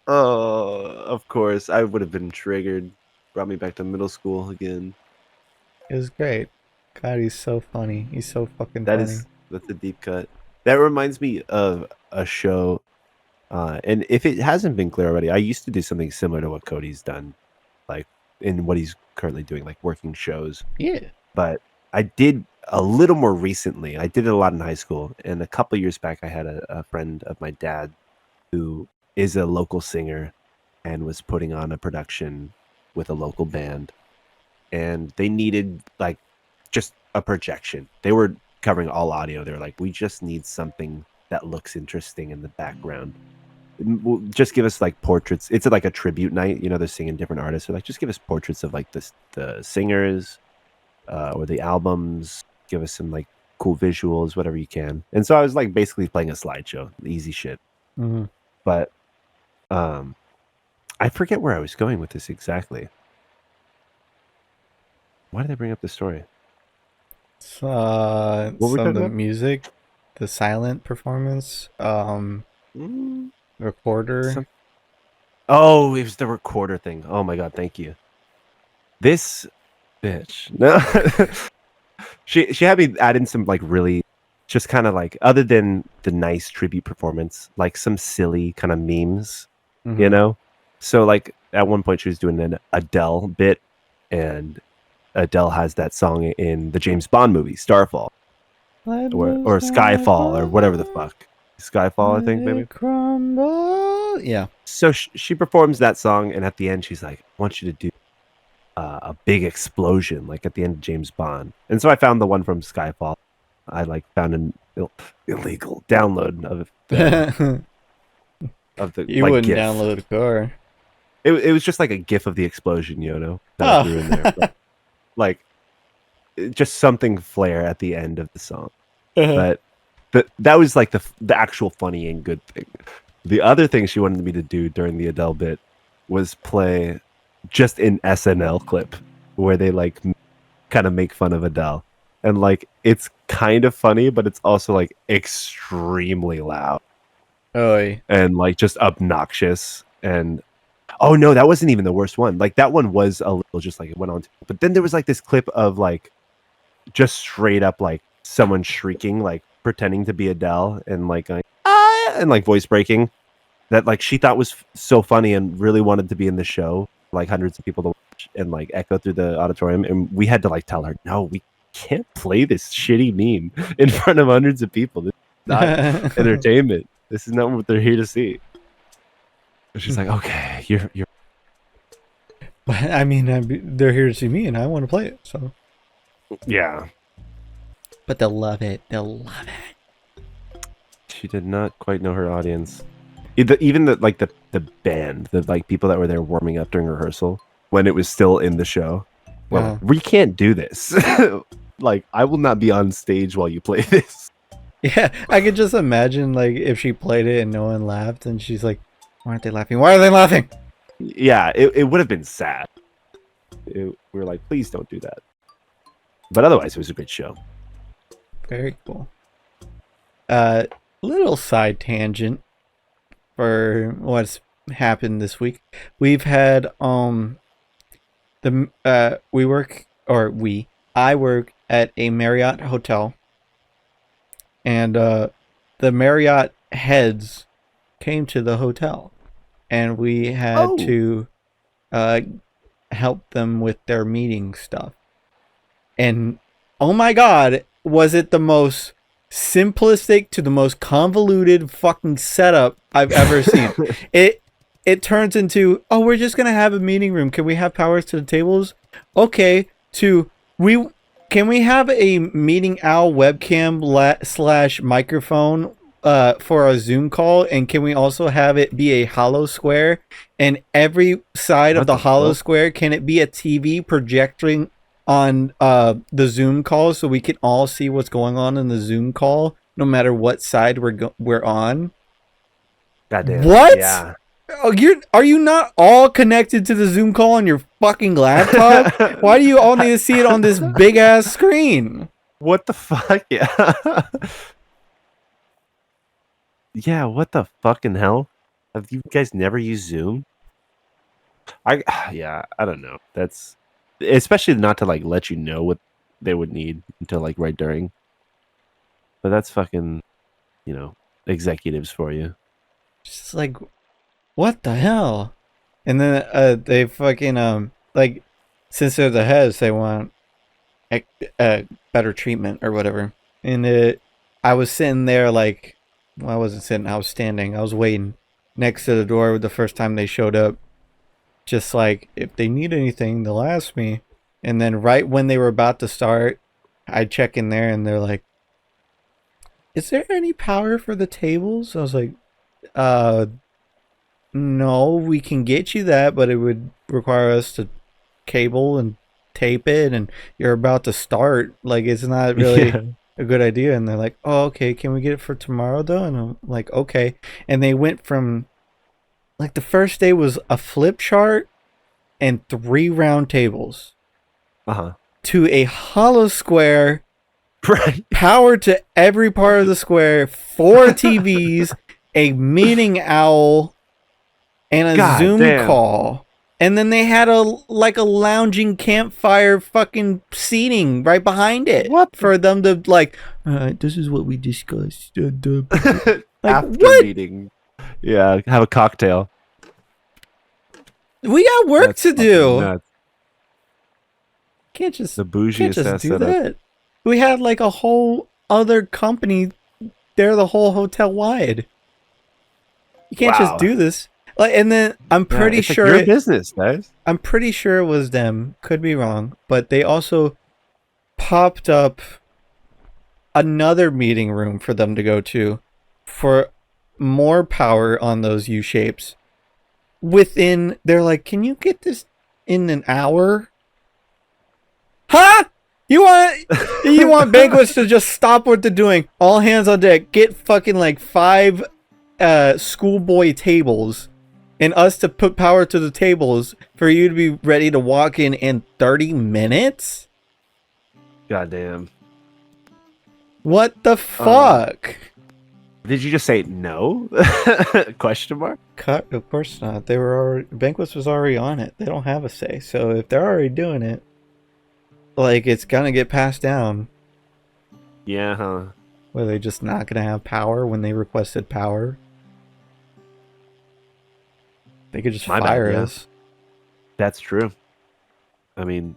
Oh, of course. I would have been triggered. Brought me back to middle school again. It was great. God, he's so funny. He's so fucking funny. That's a deep cut. That reminds me of a show. And if it hasn't been clear already, I used to do something similar to what Cody's done. Like in what he's currently doing, like working shows. Yeah. But I did a little more recently. I did it a lot in high school. And a couple years back, I had a friend of my dad who is a local singer and was putting on a production with a local band. And they needed like just a projection. They were covering all audio. They were like, we just need something that looks interesting in the background. Just give us like portraits. It's like a tribute night. You know, they're singing different artists. So like, just give us portraits of like the singers or the albums. Give us some like cool visuals, whatever you can. And so I was like basically playing a slideshow, easy shit. Mm-hmm. But I forget where I was going with this exactly. Why did I bring up this story? Some of the music, the silent performance, recorder. Oh, it was the recorder thing. Oh my god, thank you. This bitch. No. she had me add in some like really just kind of like, other than the nice tribute performance, like some silly kind of memes, you know? So like at one point she was doing an Adele bit, and Adele has that song in the James Bond movie, Starfall. Or Skyfall, or whatever the fuck. Skyfall, I think, maybe. Crumble. Yeah. So she performs that song, and at the end she's like, I want you to do a big explosion, like at the end of James Bond. And so I found the one from Skyfall. I like found an illegal download of the you like, wouldn't GIF. download a car. It was just like a GIF of the explosion, you know, that I threw in there. But, like just something flair at the end of the song. But that was like the actual funny and good thing. The other thing she wanted me to do during the Adele bit was play just an SNL clip where they like kind of make fun of Adele. And like it's kind of funny, but it's also like extremely loud Oh, and like just obnoxious. And oh no, that wasn't even the worst one. Like that one was a little just like it went on. But then there was like this clip of like just straight up like someone shrieking, like pretending to be Adele and like and like voice breaking that like she thought was so funny and really wanted to be in the show, like hundreds of people to watch and like echo through the auditorium. And we had to like tell her, no, we can't play this shitty meme in front of hundreds of people. This is not entertainment. This is not what they're here to see. And she's like, okay, you're. But I mean, they're here to see me, and I want to play it. So Yeah. But they'll love it. They'll love it. She did not quite know her audience. Even the band, the like people that were there warming up during rehearsal when it was still in the show. Well, we can't do this. Like, I will not be on stage while you play this. Yeah, I could just imagine like if she played it and no one laughed, and she's like, "Why aren't they laughing? Why are they laughing?" Yeah, it would have been sad. We were like, please don't do that. But otherwise, it was a great show. Very cool. Little side tangent for what's happened this week. We've had I work at a Marriott hotel, and the Marriott heads came to the hotel, and we had to help them with their meeting stuff. And oh my god, was it the most simplistic to the most convoluted fucking setup I've ever seen. It turns into, oh, we're just gonna have a meeting room. Can we have powers to the tables? Okay. Can we have a meeting owl webcam slash microphone for a Zoom call, and can we also have it be a hollow square, and every side of the hollow square, can it be a TV projecting on the Zoom call so we can all see what's going on in the Zoom call no matter what side we're on? Goddamn. What? Yeah. Oh, are you not all connected to the Zoom call on your fucking laptop? Why do you all need to see it on this big ass screen? What the fuck? Yeah. Yeah, what the fucking hell? Have you guys never used Zoom? I don't know. That's especially not to like let you know what they would need until like right during. But that's fucking, executives for you. Just like, what the hell? And then they fucking like, since they're the heads, they want better treatment or whatever. And I was sitting there like, well, I wasn't sitting, I was standing. I was waiting next to the door the first time they showed up. Just like, if they need anything, they'll ask me. And then right when they were about to start, I check in there and they're like, is there any power for the tables? I was like, no, we can get you that, but it would require us to cable and tape it, and you're about to start. Like, it's not really a good idea. And they're like, oh, okay, can we get it for tomorrow though? And I'm like, okay. And they went from, like, the first day was a flip chart and 3 round tables to a hollow square, right? Power to every part of the square, 4 TVs, a meeting owl, and a Zoom call. And then they had a lounging campfire fucking seating right behind it. What? For them to like, this is what we discussed. Like, after meeting. Yeah, have a cocktail. We got work to do. Nuts. Can't just the bougiest do setup. that. We had like a whole other company there, the whole hotel wide. You can't just do this. Like, and then I'm pretty sure your business, guys. I'm pretty sure it was them. Could be wrong, but they also popped up another meeting room for them to go to for more power on those U shapes. They're like, can you get this in an hour? Huh? You want banquets to just stop what they're doing. All hands on deck. Get fucking like 5 schoolboy tables, and us to put power to the tables for you to be ready to walk in 30 minutes? Goddamn. What the fuck? Did you just say no? Question mark? Cut? Of course not. Banquets was already on it. They don't have a say. So if they're already doing it, like, it's gonna get passed down. Yeah, huh? Were they just not gonna have power when they requested power? They could just fire us. That's true. I mean,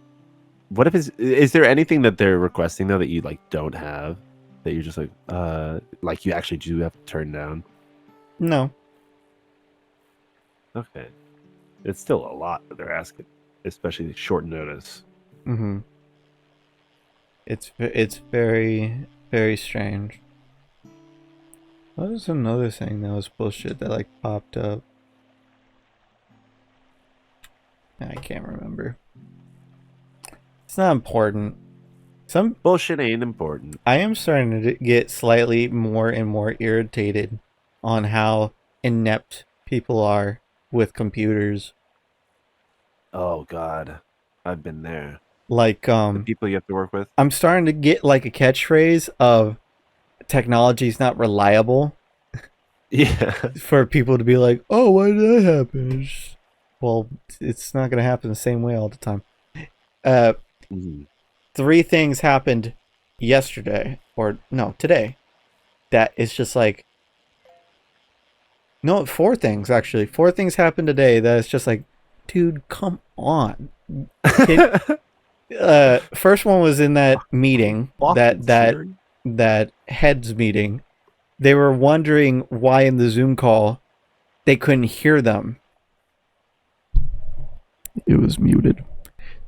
what if is there anything that they're requesting though that you like don't have, that you're just like you actually do have to turn down? No. Okay. It's still a lot that they're asking, especially short notice. Mm-hmm. It's very, very strange. What was another thing that was bullshit that like popped up? I can't remember. It's not important. Some bullshit ain't important. I am starting to get slightly more and more irritated on how inept people are with computers. Oh God, I've been there. Like the people you have to work with. I'm starting to get like a catchphrase of technology is not reliable. Yeah. For people to be like, oh, why did that happen? Well, it's not going to happen the same way all the time. 3 things happened yesterday, or no, today, that is just like, no, 4 things actually. 4 things happened today that is just like, dude, come on. First one was in that meeting, that heads meeting. They were wondering why in the Zoom call they couldn't hear them. It was muted.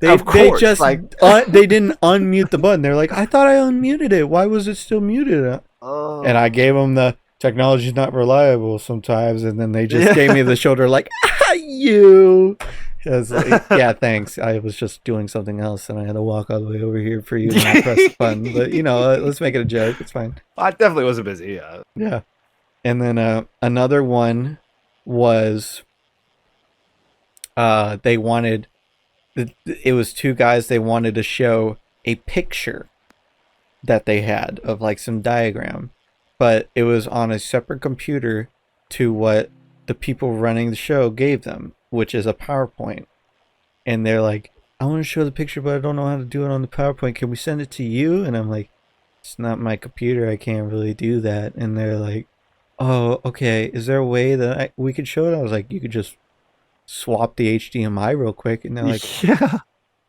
They just they didn't unmute the button. They're like, I thought I unmuted it. Why was it still muted? Oh. And I gave them the technology's not reliable sometimes, and then they just gave me the shoulder like, you. I was like, yeah, thanks. I was just doing something else, and I had to walk all the way over here for you to not press the button. But, you know, let's make it a joke. It's fine. I definitely wasn't busy, yeah. Yeah. And then another one was they wanted... It was 2 guys. They wanted to show a picture that they had of, like, some diagram. But it was on a separate computer to what the people running the show gave them, which is a PowerPoint. And they're like, I want to show the picture, but I don't know how to do it on the PowerPoint. Can we send it to you? And I'm like, it's not my computer. I can't really do that. And they're like, oh, okay. Is there a way that we could show it? I was like, you could just swap the HDMI real quick. And they're like, yeah.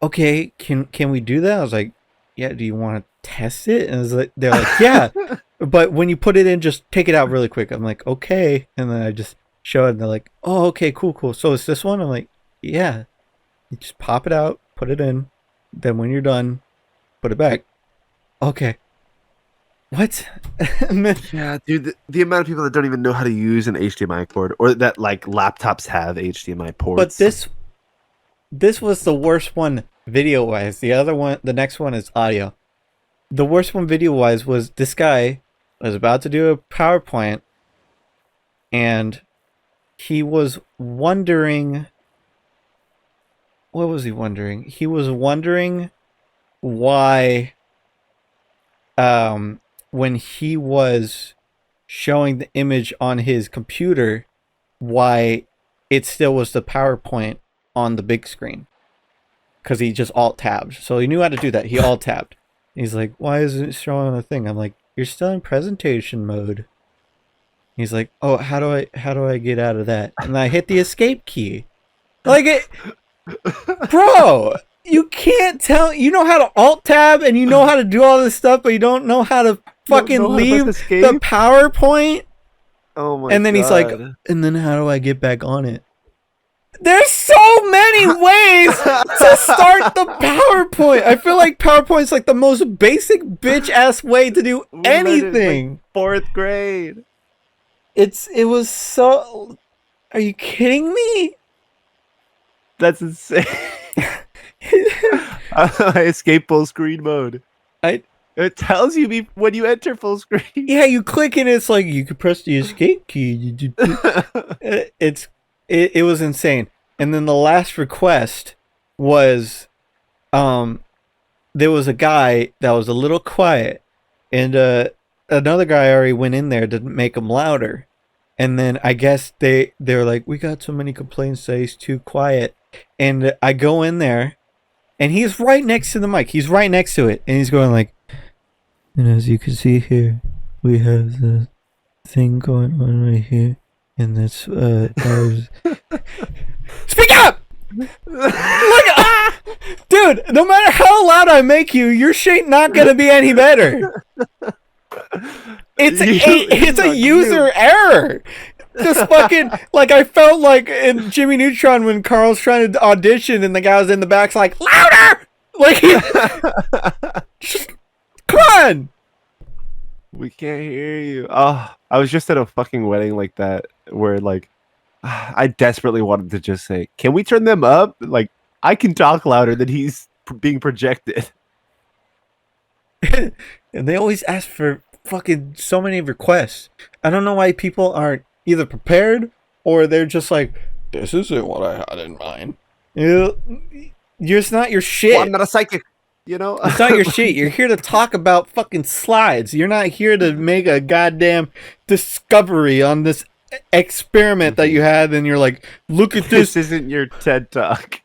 Okay, can we do that? I was like, yeah, do you want to test it? And they're like, yeah. But when you put it in, just take it out really quick. I'm like, okay. And then I just show it, and they're like, oh, okay, cool. So it's this one? I'm like, yeah. You just pop it out, put it in, then when you're done, put it back. Okay. What? Yeah, dude, the amount of people that don't even know how to use an HDMI cord, or that like laptops have HDMI ports. But this was the worst one video-wise. The next one is audio. The worst one video-wise was this guy was about to do a PowerPoint, and he was wondering... What was he wondering? He was wondering why... when he was showing the image on his computer, why it still was the PowerPoint on the big screen. Because he just alt-tabbed. So he knew how to do that. He alt-tabbed. He's like, why isn't it showing on the thing? I'm like, you're still in presentation mode. He's like, oh, how do I get out of that? And I hit the escape key. Like it... Bro! You can't tell... You know how to alt-tab and you know how to do all this stuff, but you don't know how to fucking leave the PowerPoint? Oh my god. And then he's like, and then how do I get back on it? There's so many ways to start the PowerPoint. I feel like PowerPoint's like the most basic bitch-ass way to do anything. Like 4th grade. It was so... Are you kidding me? That's insane. I escape full screen mode. It tells you when you enter full screen. Yeah, you click and it's like you could press the escape key. It was insane. And then the last request was, there was a guy that was a little quiet, and another guy already went in there to make him louder. And then I guess they were like, we got so many complaints that he's too quiet. And I go in there, and he's right next to the mic. He's right next to it, and he's going like, and as you can see here, we have the thing going on right here, and that's Speak up! Look, dude, no matter how loud I make you, your shit not gonna be any better. It's a user error. Just fucking, like, I felt like in Jimmy Neutron when Carl's trying to audition and the guy was in the back's like, louder! Like, come on! We can't hear you. Oh, I was just at a fucking wedding like that where, like, I desperately wanted to just say, can we turn them up? Like, I can talk louder than he's being projected. And they always ask for fucking so many requests. I don't know why people aren't either prepared or they're just like, this isn't what I had in mind. It's not your shit. Well, I'm not a psychic, you know? It's not your shit. You're here to talk about fucking slides. You're not here to make a goddamn discovery on this experiment that you had, and you're like, look at this. This isn't your TED Talk.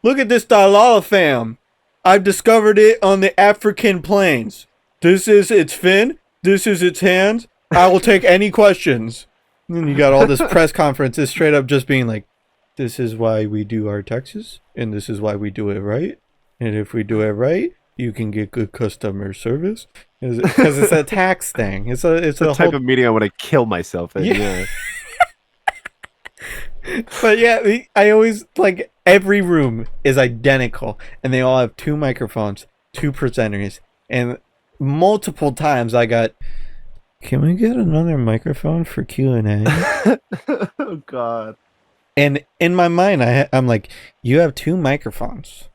Look at this dilophosaurus. I've discovered it on the African plains. This is its fin. This is its hands. I will take any questions. And you got all this press conferences straight up just being like, this is why we do our taxes, and this is why we do it right. And if we do it right, you can get good customer service. Because it's a tax thing. It's a type of meeting I want to kill myself in. Yeah. But yeah, I always, like, every room is identical, and they all have 2 microphones, 2 presenters, and multiple times I got, can we get another microphone for Q&A? Oh, God. And in my mind, I'm like, you have 2 microphones.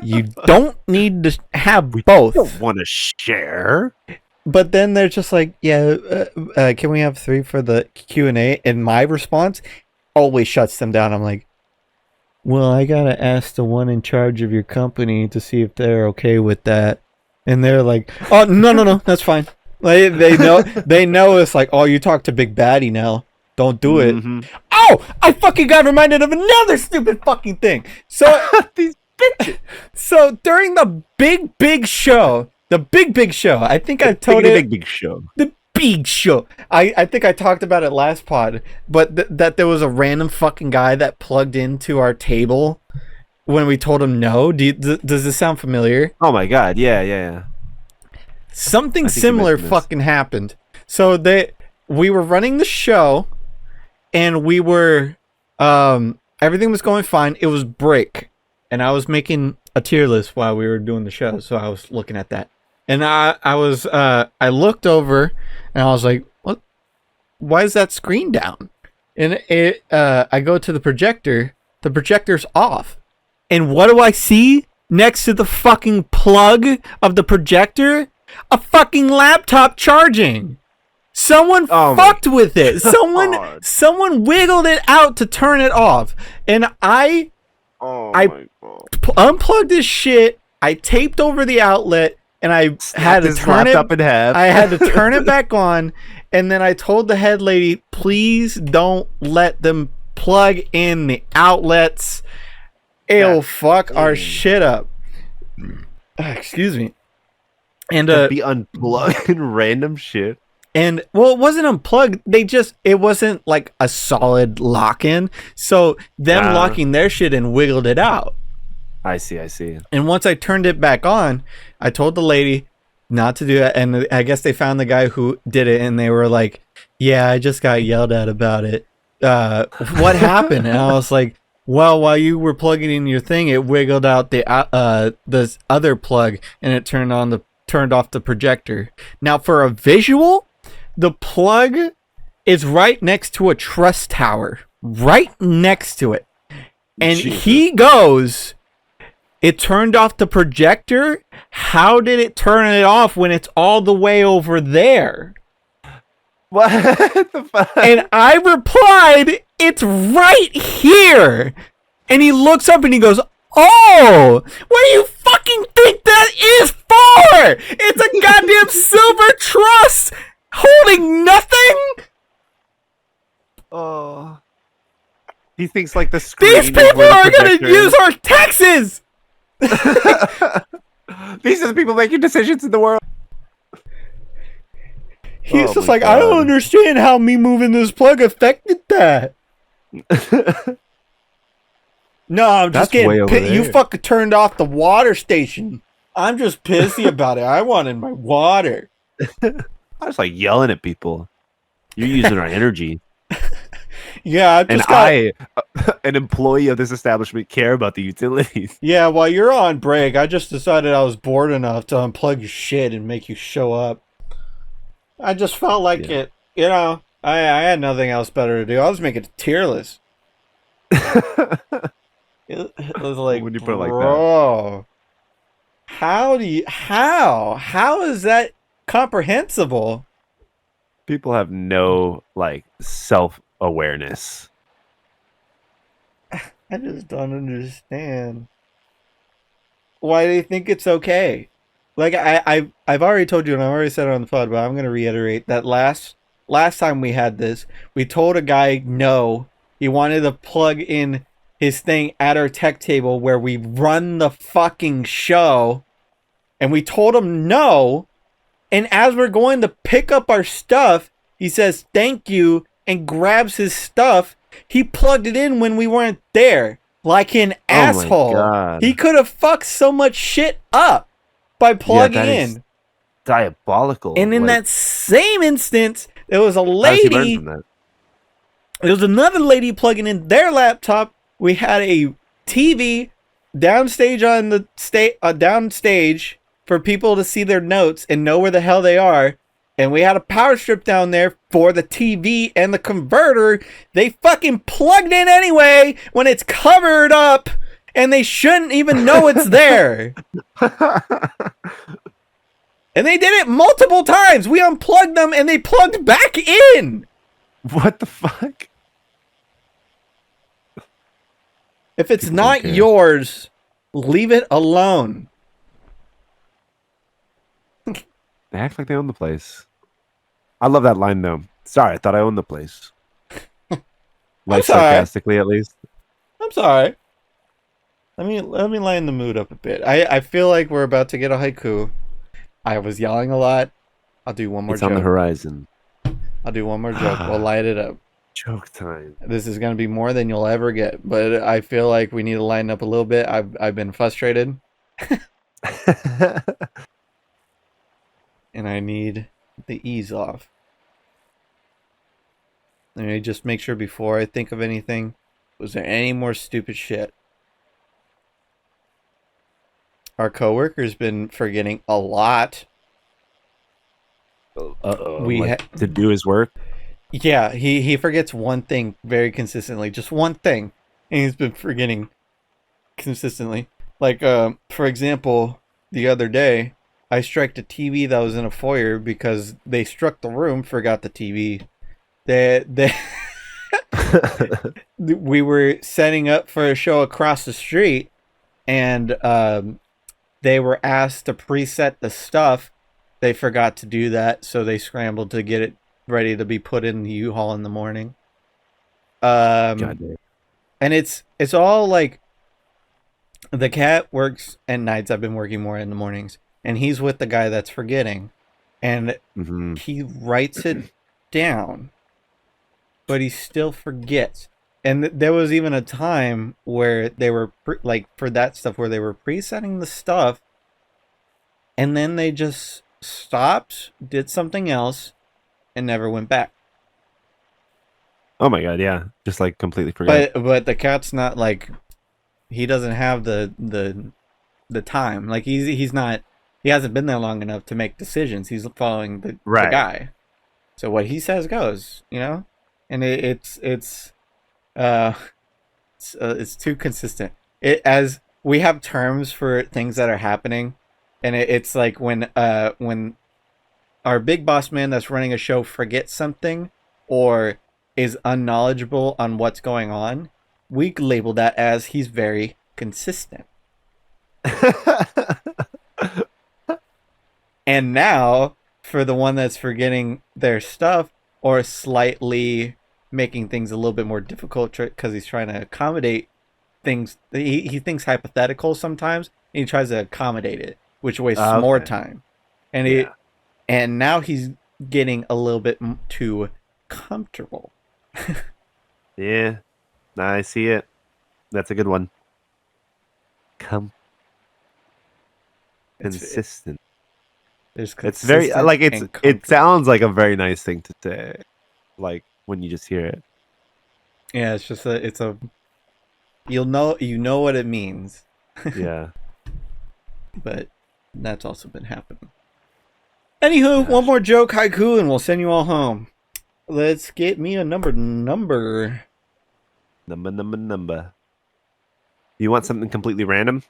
You don't need to have both. You don't want to share. But then they're just like, yeah, can we have 3 for the Q&A? And my response always shuts them down. I'm like, well, I got to ask the one in charge of your company to see if they're okay with that. And they're like, oh, no, that's fine. Like, they know it's like, oh, you talk to Big Baddie now. Don't do it. Mm-hmm. Oh, I fucking got reminded of another stupid fucking thing. So, these bitches. So during the big show, I think I told it. The big show. The big show. I think I talked about it last pod, but that there was a random fucking guy that plugged into our table when we told him no. Does this sound familiar? Oh my God. Yeah. Something similar fucking happened. So we were running the show, and we were everything was going fine. It was break, and I was making a tier list while we were doing the show, so I was looking at that. And I looked over and I was like, what? Why is that screen down? And I go to the projector. The projector's off. And what do I see next to the fucking plug of the projector? A fucking laptop charging. Someone fucked with it. Someone wiggled it out to turn it off. And I unplugged this shit. I taped over the outlet. And I had to turn it up in half. I had to turn it back on, and then I told the head lady, "Please don't let them plug in the outlets. It'll fuck our shit up." Excuse me. And be unplugging random shit. And well, it wasn't unplugged. It wasn't like a solid lock-in. So them locking their shit in wiggled it out. I see. And once I turned it back on, I told the lady not to do that. And I guess they found the guy who did it, and they were like, yeah, I just got yelled at about it. What happened? And I was like, well, while you were plugging in your thing, it wiggled out this other plug, and it turned off the projector. Now, for a visual, the plug is right next to a truss tower. Right next to it. And Jesus. He goes... It turned off the projector? How did it turn it off when it's all the way over there? What the fuck? And I replied, it's right here. And he looks up and he goes, oh, what do you fucking think that is for? It's a goddamn silver truss holding nothing. Oh. He thinks like the screen. These people are going to use our taxes. These are the people making decisions in the world. He's just like, God. I don't understand how me moving this plug affected that. No, I'm just getting pissed. You fucking turned off the water station. I'm just pissy about it. I wanted my water. I was like yelling at people. You're using our energy. Yeah, I, an employee of this establishment, care about the utilities. Yeah, while you're on break, I just decided I was bored enough to unplug your shit and make you show up. I just felt like it, you know, I had nothing else better to do. I was making it tier list. It was like, when you put it like bro, that. How is that comprehensible? People have no, like, self-awareness. I just don't understand. Why do you think it's okay? Like, I've already told you, and I've already said it on the pod, but I'm going to reiterate that last time we had this, we told a guy no. He wanted to plug in his thing at our tech table where we run the fucking show, and we told him no. And as we're going to pick up our stuff, he says thank you and grabs his stuff. He plugged it in when we weren't there, like an asshole. God. He could have fucked so much shit up by plugging in. Diabolical. And in that same instance, there was a lady. There was another lady plugging in their laptop. We had a TV downstage on the downstage for people to see their notes and know where the hell they are. And we had a power strip down there for the TV and the converter. They fucking plugged in anyway when it's covered up and they shouldn't even know it's there. And they did it multiple times. We unplugged them and they plugged back in. What the fuck? If it's not yours, leave it alone. They act like they own the place. I love that line though. Sorry, I thought I owned the place. Like sarcastically, at least. I'm sorry. Let me lighten the mood up a bit. I feel like we're about to get a haiku. I was yelling a lot. I'll do one more joke. It's on the horizon. I'll do one more joke. We'll light it up. Joke time. This is going to be more than you'll ever get, but I feel like we need to lighten up a little bit. I've been frustrated. And I need the ease off. Let me just make sure before I think of anything. Was there any more stupid shit? Our coworker's been forgetting a lot. Uh-oh. To do his work? Yeah, he forgets one thing very consistently. Just one thing. And he's been forgetting consistently. Like, for example, the other day, I struck a TV that was in a foyer because they struck the room, forgot the TV. We were setting up for a show across the street, and they were asked to preset the stuff. They forgot to do that, so they scrambled to get it ready to be put in the U-Haul in the morning. And it's all like, the cat works at nights. I've been working more in the mornings. And he's with the guy that's forgetting. And he writes it down. But he still forgets. And there was even a time where they were, for that stuff, where they were presetting the stuff. And then they just stopped, did something else, and never went back. Oh my god, yeah. Just like completely forgot. But the cat's not like, he doesn't have the time. Like he's not, he hasn't been there long enough to make decisions. He's following the guy. So what he says goes, you know? And it's too consistent. As we have terms for things that are happening, and it's like when our big boss man that's running a show forgets something or is unknowledgeable on what's going on, we label that as he's very consistent. And now, for the one that's forgetting their stuff or slightly making things a little bit more difficult because he's trying to accommodate things, he thinks hypothetical sometimes, and he tries to accommodate it, which wastes more time. And and now he's getting a little bit too comfortable. Yeah, I see it. That's a good one. Consistent. It's very like it sounds like a very nice thing to say, like when you just hear it. Yeah, it's just you know what it means. Yeah. But that's also been happening. Anywho, one more joke haiku and we'll send you all home. Let's get me a number. Number. You want something completely random?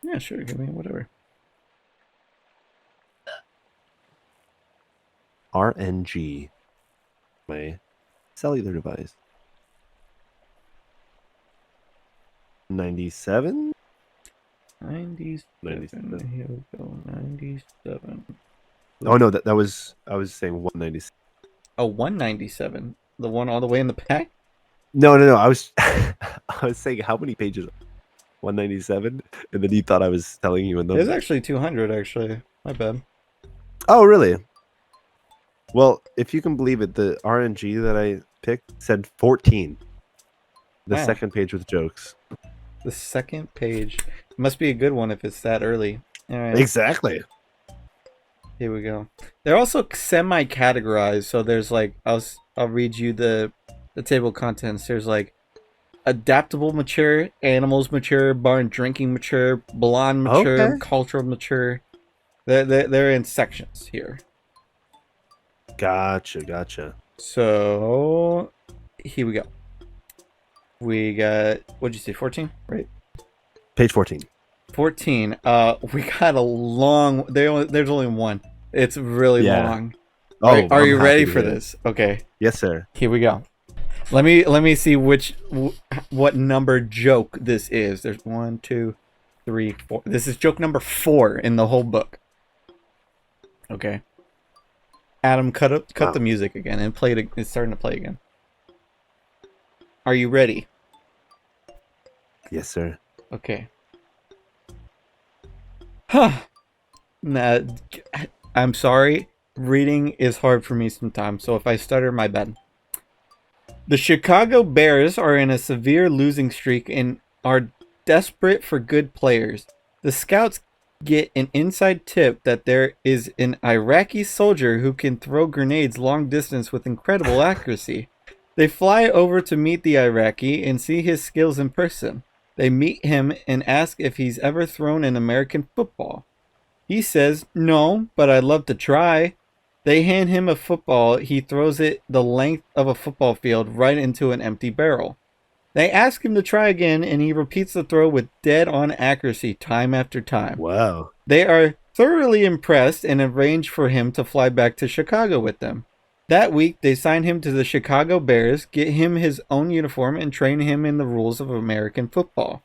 Yeah, sure. Give me whatever. RNG. My cellular device. 97? 97. Here we go. 97. Oh no, that was I was saying 197. Oh, 197. The one all the way in the back? No. I was I was saying how many pages? 197, and then you thought I was telling you in those. There's actually 200. Actually, my bad. Oh really? Well, if you can believe it, the RNG that I picked said 14. The second page with jokes. The second page must be a good one if it's that early. All right. Exactly. Here we go. They're also semi-categorized, so there's like I'll read you the table of contents. There's like adaptable mature, animals mature, barn drinking mature, blonde mature, cultural mature. They're in sections here. Gotcha. So here we go. We got, what'd you say, 14? Right. Page 14. 14. We got a long. There's only one. It's really long. Oh, are you ready for this? Okay. Yes, sir. Here we go. Let me see what number joke this is. There's 1, 2, 3, 4. This is joke number 4 in the whole book. Okay. Adam, cut the music again and play it. It's starting to play again. Are you ready? Yes, sir. Okay. Huh. Nah, I'm sorry. Reading is hard for me sometimes, so if I stutter, my bad. The Chicago Bears are in a severe losing streak and are desperate for good players. The scouts get an inside tip that there is an Iraqi soldier who can throw grenades long distance with incredible accuracy. They fly over to meet the Iraqi and see his skills in person. They meet him and ask if he's ever thrown an American football. He says, no, but I'd love to try. They hand him a football. He throws it the length of a football field right into an empty barrel. They ask him to try again, and he repeats the throw with dead-on accuracy time after time. Wow. They are thoroughly impressed and arrange for him to fly back to Chicago with them. That week, they sign him to the Chicago Bears, get him his own uniform, and train him in the rules of American football.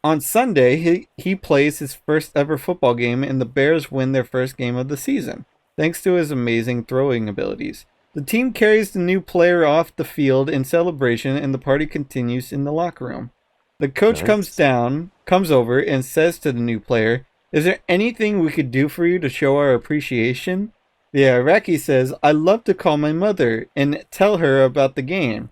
On Sunday, he plays his first ever football game, and the Bears win their first game of the season, thanks to his amazing throwing abilities. The team carries the new player off the field in celebration, and the party continues in the locker room. The coach comes over, and says to the new player, "Is there anything we could do for you to show our appreciation?" The Iraqi says, "I'd love to call my mother and tell her about the game."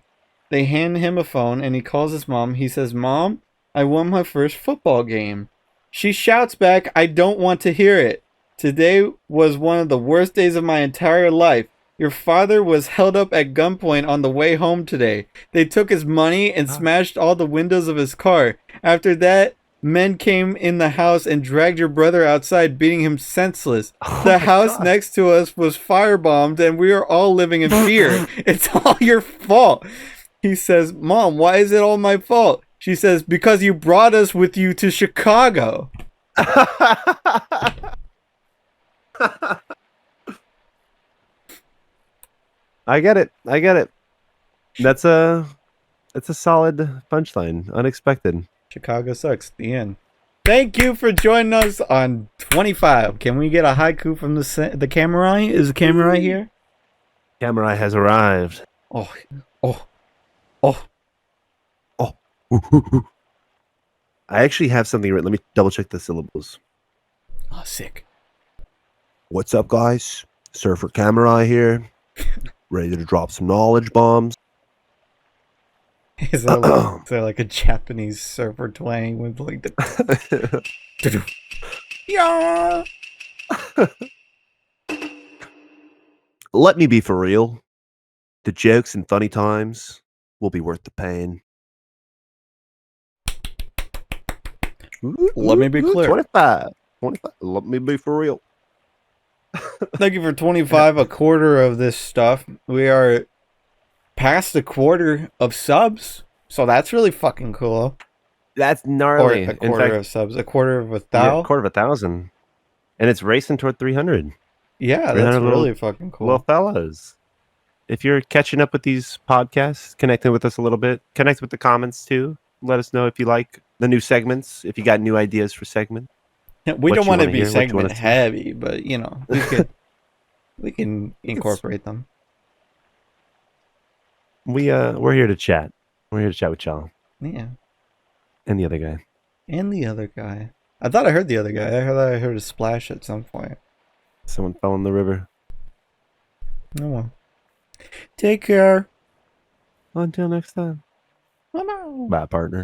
They hand him a phone, and he calls his mom. He says, "Mom, I won my first football game." She shouts back, "I don't want to hear it. Today was one of the worst days of my entire life. Your father was held up at gunpoint on the way home today. They took his money and smashed all the windows of his car. After that, men came in the house and dragged your brother outside, beating him senseless. The house next to us was firebombed, and we are all living in fear. It's all your fault." He says, "Mom, why is it all my fault?" She says, because you brought us with you to Chicago. I get it. I get it. That's a solid punchline. Unexpected. Chicago sucks. The end. Thank you for joining us on 25. Can we get a haiku from the Camurai? Is the Camurai here? Camurai has arrived. Oh, oh, oh. I actually have something written. Let me double check the syllables. Oh, sick. What's up, guys? Surfer Camurai here. Ready to drop some knowledge bombs. Is there like a Japanese surfer twang with like the... Yeah. Let me be for real. The jokes and funny times will be worth the pain. Let me be clear. 25. Let me be for real. Thank you for 25, a quarter of this stuff. We are past a quarter of subs, so that's really fucking cool. That's gnarly. Or a quarter of subs, a quarter of 1,000. Yeah, a quarter of 1,000. And it's racing toward 300. Yeah, that's really fucking cool. Little fellas. If you're catching up with these podcasts, connecting with us a little bit, connect with the comments too. Let us know if you like the new segments, if you got new ideas for segments. We don't want to be segment heavy, but you know, we can incorporate them. We're here to chat. We're here to chat with y'all. Yeah. And the other guy. I thought I heard the other guy. I heard a splash at some point. Someone fell in the river. Oh well. Take care. Until next time. Bye, bye partner.